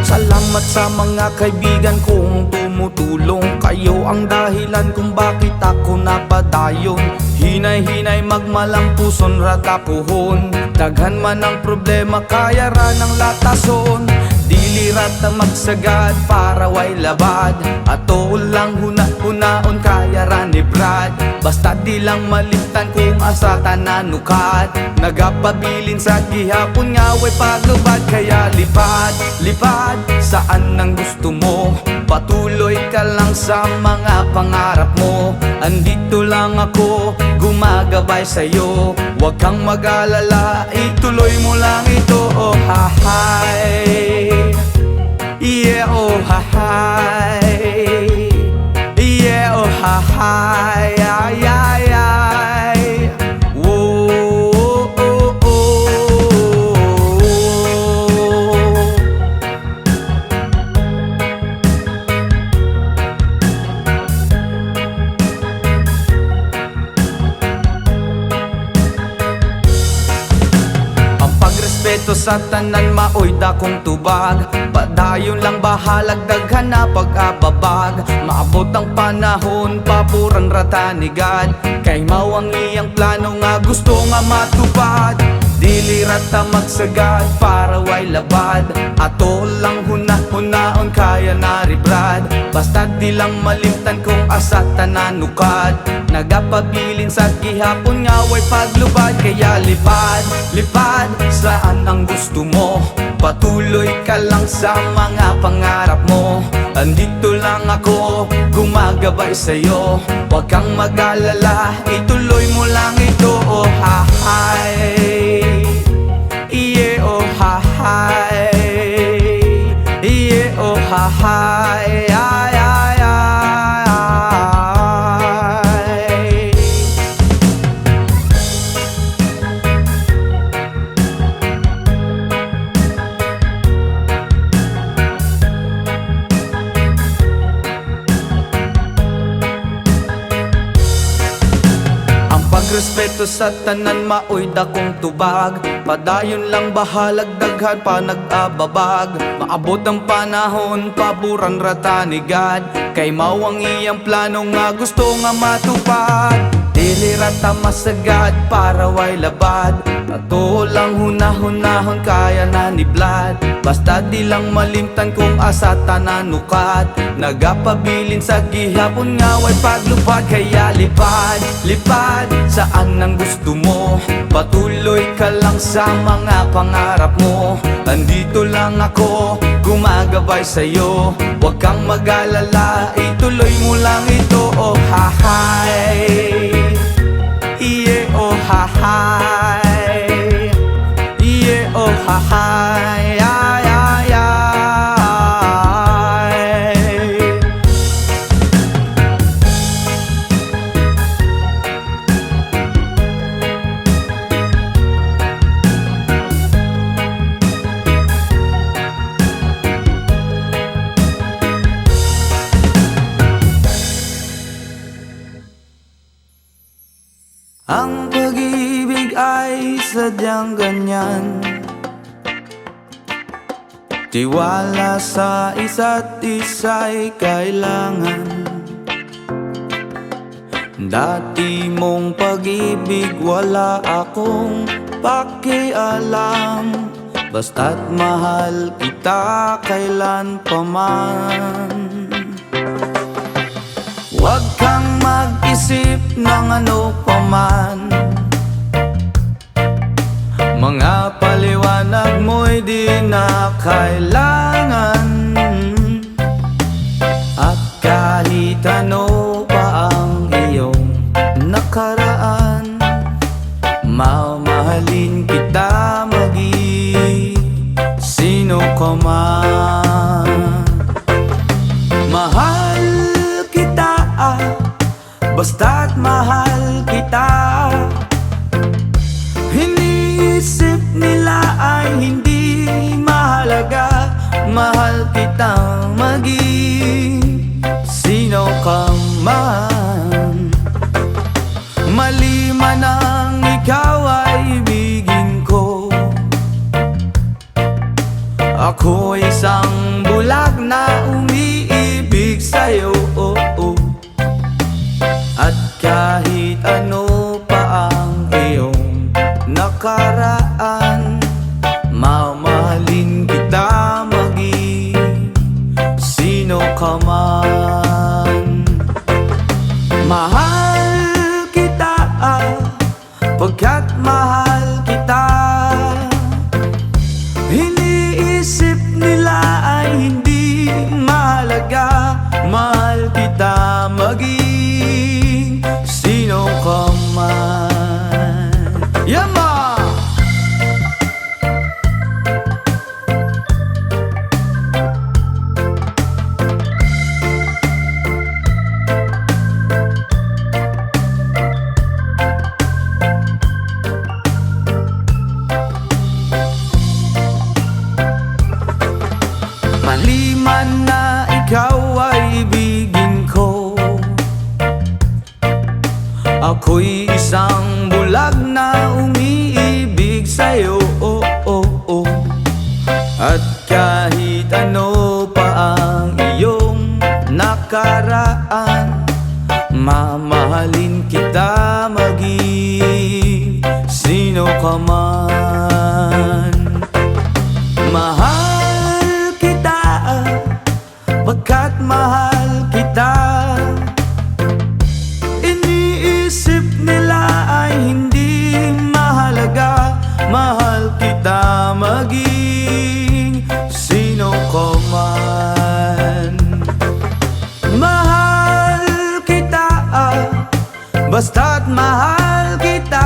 Salamat sa mga kaibigan kong tumutulong. Kayo ang dahilan kung bakit ako napadayon. Hinay-hinay magmalang puson ratapuhon. Daghan man ang problema kaya ra ng latason. Dilirat na magsagad para way labad. Ato lang huna-hunaon kaya ra ni Brad. Basta di lang malimtan kung asa tananukat. Nagapabilin sa gihapon nga way paglubad. Kaya lipad, lipad saan ang gusto mo. Patuloy ka lang sa mga pangarap mo. Andito lang ako, gumagabay sa'yo. Huwag kang mag-alala, ituloy mo lang ito. Oh hi, yeah, oh hi, yeah, oh hi, ay, ay, ay. Whoa, oh, oh, oh. respeto sa tanan, maoy dakong tubag. Padayon lang bahalag daghan na pag-ababag. Maabot ang panahon, papuran ratanigad. Kay mao ang iyang plano nga gusto nga matupad. Dili rata magsagad para way labad. Ato lang hunaon kaya naribrad. Basta di lang malimtan kung asa tananukad. Nagapabilin sa gihapon nga way paglubad. Kaya lipad, lipad saan ang gusto mo. Patuloy ka lang sa mga pangarap mo. Andito lang ako, gumagabay sa'yo. Huwag kang mag-alala, ituloy mo lang ito. Oh hi, yeah, oh hi, yeah, oh hi, ay, ay, ay, ay. Pagrespeto sa tanan, maoy dakong tubag. Padayon lang bahalag daghan pa nag-ababag. Maabot ang panahon, paburan ratanigad. Kay mao ang iyang plano nga gusto nga matupad. Dili rata masagad para way labad. Ato lang hunahon kaya na niblad. Basta di lang malimtan kung asa tananukat. Nagapabilin sa gihapon nga way paglupad. Kaya lipad, lipad saan ang gusto mo. Patuloy ka lang sa mga pangarap mo. Andito lang ako, gumagabay sa'yo. Huwag kang mag-alala, ituloy mo lang ito. Oh hi, yeah, oh hi, yeah, oh hi, ay, ay, ay. Ang pag-ibig ay sadyang ganyan. Tiwala sa isa't isa'y kailangan. Dati mong pag-ibig wala akong pakialam. Basta't mahal kita kailan pa man. Huwag kang mag-isip ng ano pa man. Mga paliwanag mo'y di na kailangan. At kahit ano pa ang iyong nakaraan, mamahalin kita sino ka man. Mahal kita, basta't mahal kita. Iniisip nila ay hindi mahalaga. Mahal kitang maging sino ka man. Mali man ang ikaw ay ibigin ko. Ako isang bulag na umiibig sa'yo. At kahit ano pa ang iyong nakaraan, mamahalin kita maging sino nakaraan, mamahalin kita maging sino ka man. Mahal kita, pagkat mahal kita. Iniisip nila ay hindi mahalaga, mahal kita maging sino ka man. Mahal kita, basta't mahal kita.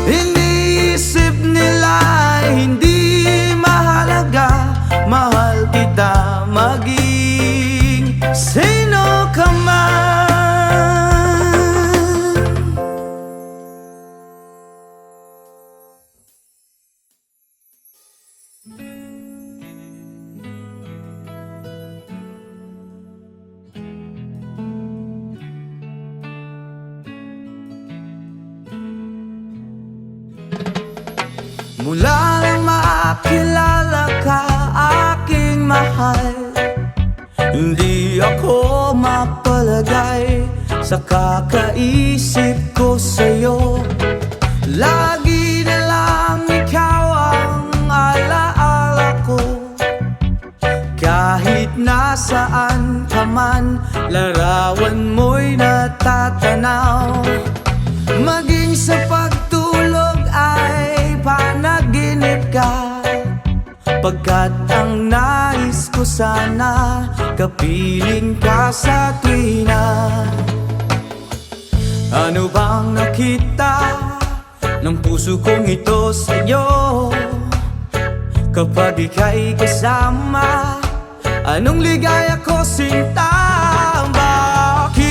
Iniisip nila ay hindi mahalaga, mahal kita maging sino ka man. Mula nang makilala ka, aking mahal, hindi ako mapalagay sa kakaisip ko sa'yo. Lagi na lang ikaw ang alaala ko. Kahit nasaan ka man, larawan mo'y natatanaw. Maging sa pagtulog ay panaginip ka, pagkat ang nais ko sana kapiling ka sa tuwina. Ano bang nakita ng puso kong ito sa'yo? Kapag ika'y kasama, anong ligaya ko sinta? Bakit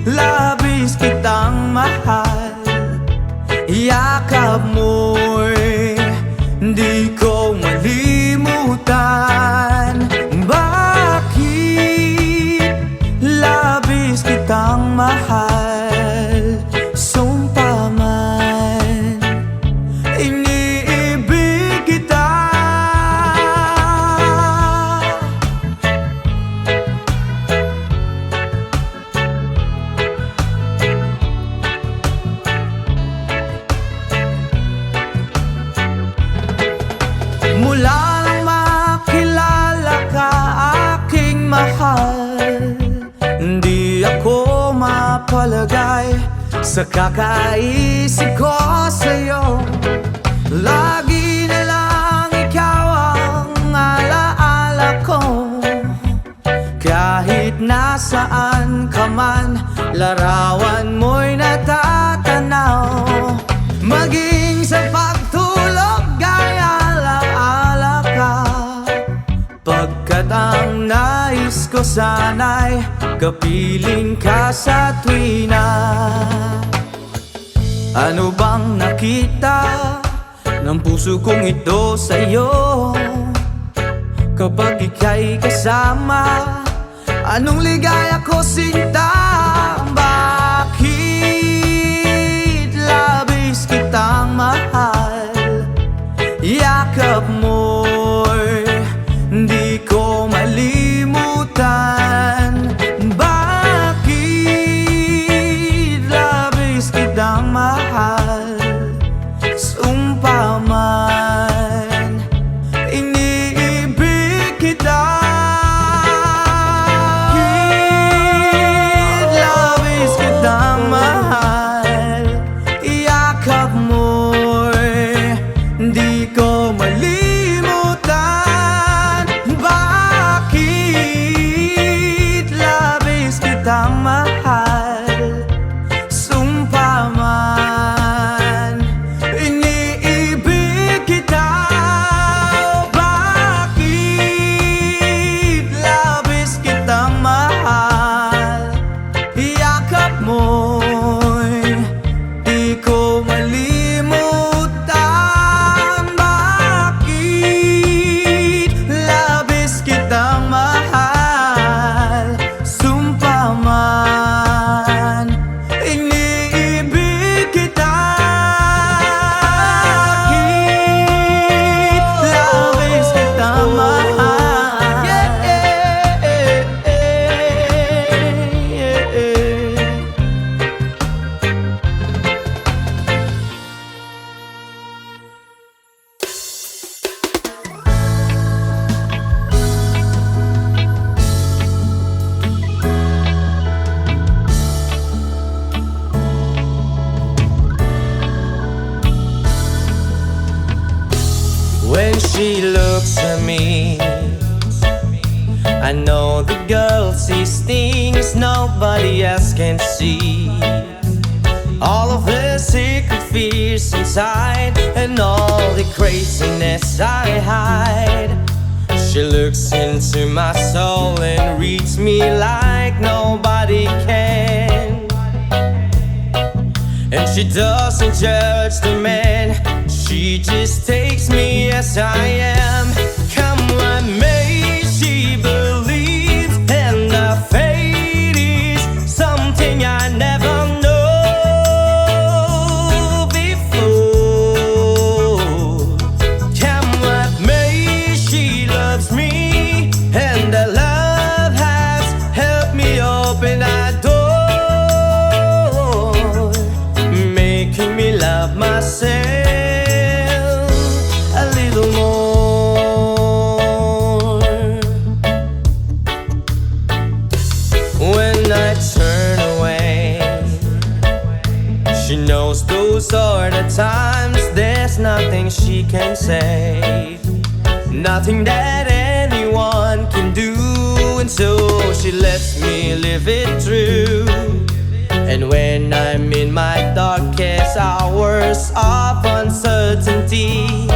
labis kitang mahal? Yakap mo'y di ko malimutan. Bakit labis kitang mahal? Sumpa man, iniibig kita. Mula nang makilala ka, aking mahal, hindi ako mapalagay sa kakaisip ko sa'yo. Lagi na lang ikaw ang alaala ko. Kahit nasaan ka man, larawan mo'y natatanaw. Maging sa pagtulog ay alaala ka, pagkat ang nais ko sana'y kapiling ka sa tuwina. Ano bang nakita ng puso kong ito sa'yo? Kapag ika'y kasama, anong ligaya ko sinta? Bakit labis kitang mahal? Yakap mo'y di ko malimutan. Bakit labis kitang mahal? Sumpa man, iniibig kita. me. I know the girl sees things nobody else can see. All of the secret fears inside and all the craziness I hide. She looks into my soul and reads me like nobody can. And she doesn't judge the man, she just takes me as I am. Come what may, she believes, and the fate is something I never know before. Come what may, she loves me, and the love has helped me open that door, making me love myself a little more. When I turn away, she knows those are the times there's nothing she can say, nothing that anyone can do, and so she lets me live it through. And when I'm in my darkest hours of uncertainty,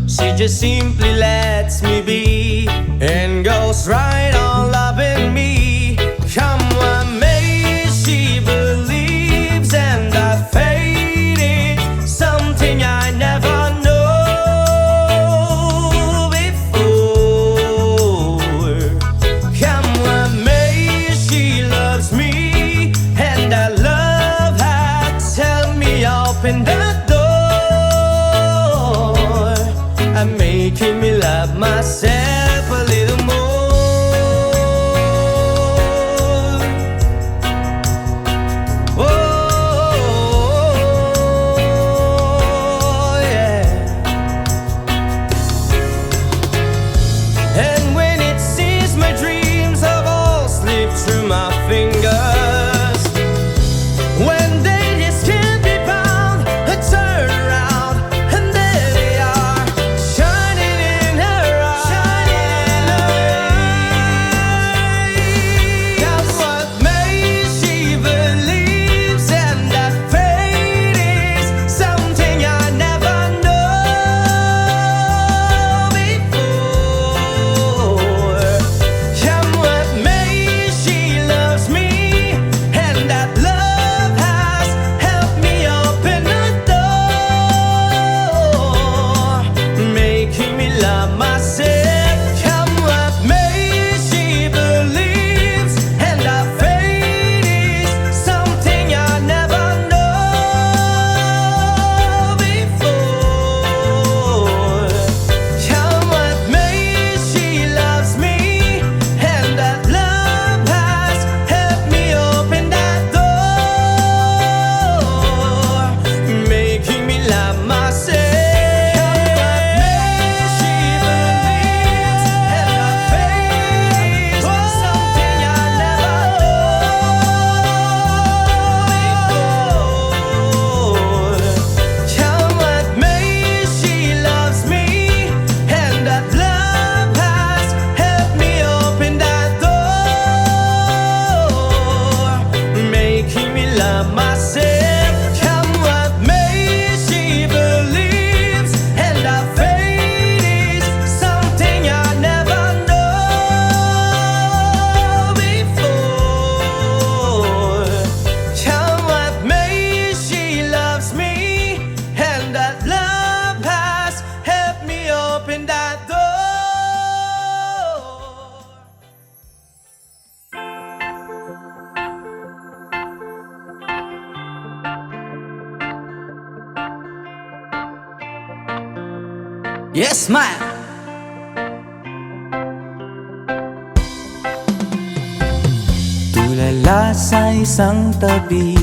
she just simply lets me be and goes right on loving me. Come what may, she believes, and that fate is something I never know before. Come what may, she loves me, and that love has helped me open the door, and making me love myself a little more. Oh, yeah. And when it seems my dreams have all slipped through my fingers, when they just can't be bound, I turn around and there they are, shining in her eyes. That's what made she believes, and that fate is something I never know before. Come what may, she loves me, and that love has helped me open the door, making me love myself. Come what may, she believes, and that fate is something I never know before. Come what may, she loves me, and that love has helped me open that door, making me love myself. Come what may, she believes, and that fate is something I never know before. Come what may, she loves me, and that love has helped me open that door, making me love myself. Come what may, she believes, and that fate is something I never know before. Come what may, she loves me, and that love has helped me open that door. Yes, ma'am. Tulala sa isang tabi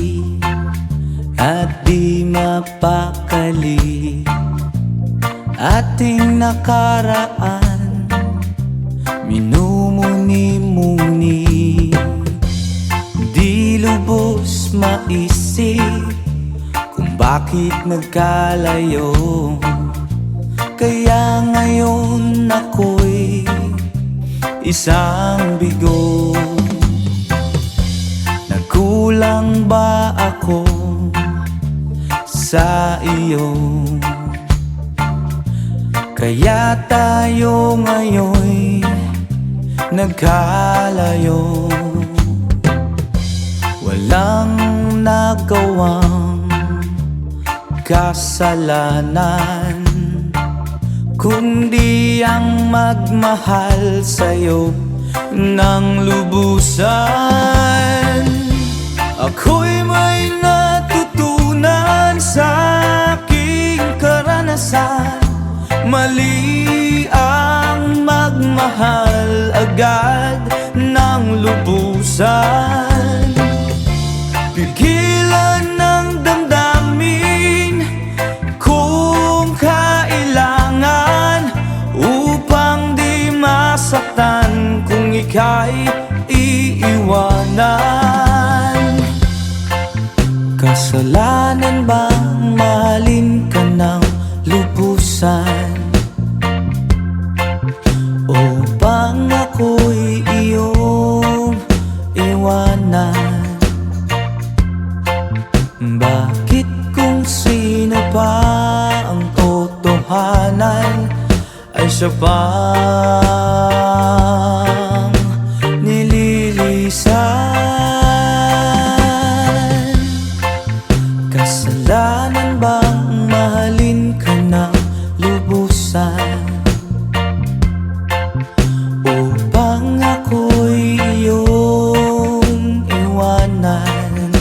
at di mapakali, ating nakaraan minumuni-muni, di lubos maisip kung bakit nagkalayo. Kaya ngayon ako'y isang bigo. Nagkulang ba ako sa iyo? Kaya tayo ngayon'y nagkalayo. Walang nagawang kasalanan, kundi ang magmahal sa'yo ng lubusan. Ako'y may natutunan sa aking karanasan. Mali ang magmahal agad ng lubusan. Pigilan ng damdamin kung kailangan, upang di masaktan kung ika'y iiwanan. Kasalanan bang mahalin ka ng lubusan? Upang ako'y iyong iwanan? Bakit kung sino pa ang totohanan ay siya pang nililisan? Kasalanan bang mahalin ka ng lubusan? Upang ako'y iyong iwanan?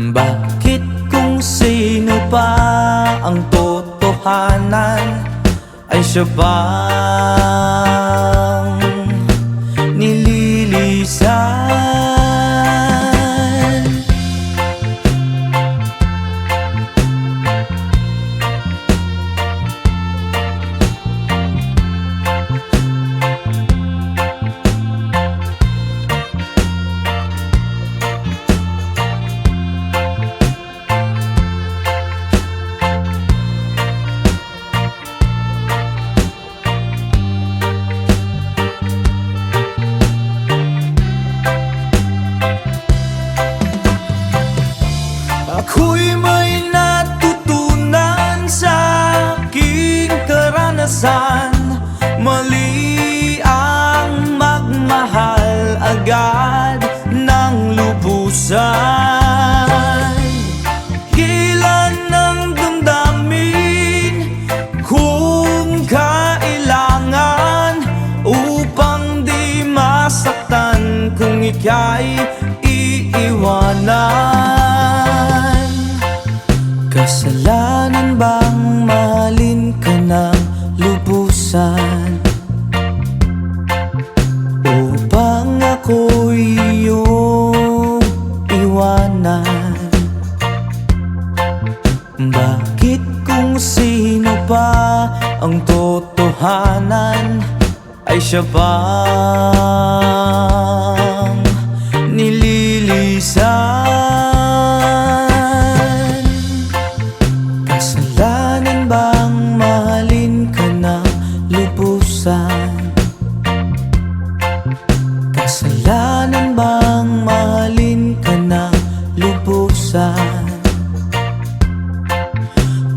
Bakit kung sino pa ang totohanan ay siya pang nililisan? Ako'y may natutunan sa aking karanasan. Mali ang magmahal agad ng lubusan. Gilan ng damdamin kung kailangan, upang di masaktan kung ika'y iiwanan. Kasalanan bang mahalin ka ng lubusan? Upang ako'y iyong iwanan? Bakit kung sino pa ang totohanan ay siya pang nililisan? Kasalanan bang mahalin ka ng lubusan? Kasalanan bang mahalin ka ng lubusan?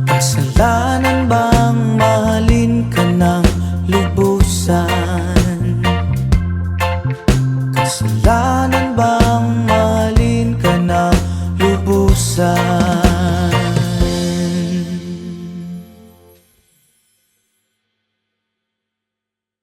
Kasalanan bang mahalin ka ng lubusan? Kasalanan bang mahalin ka ng lubusan?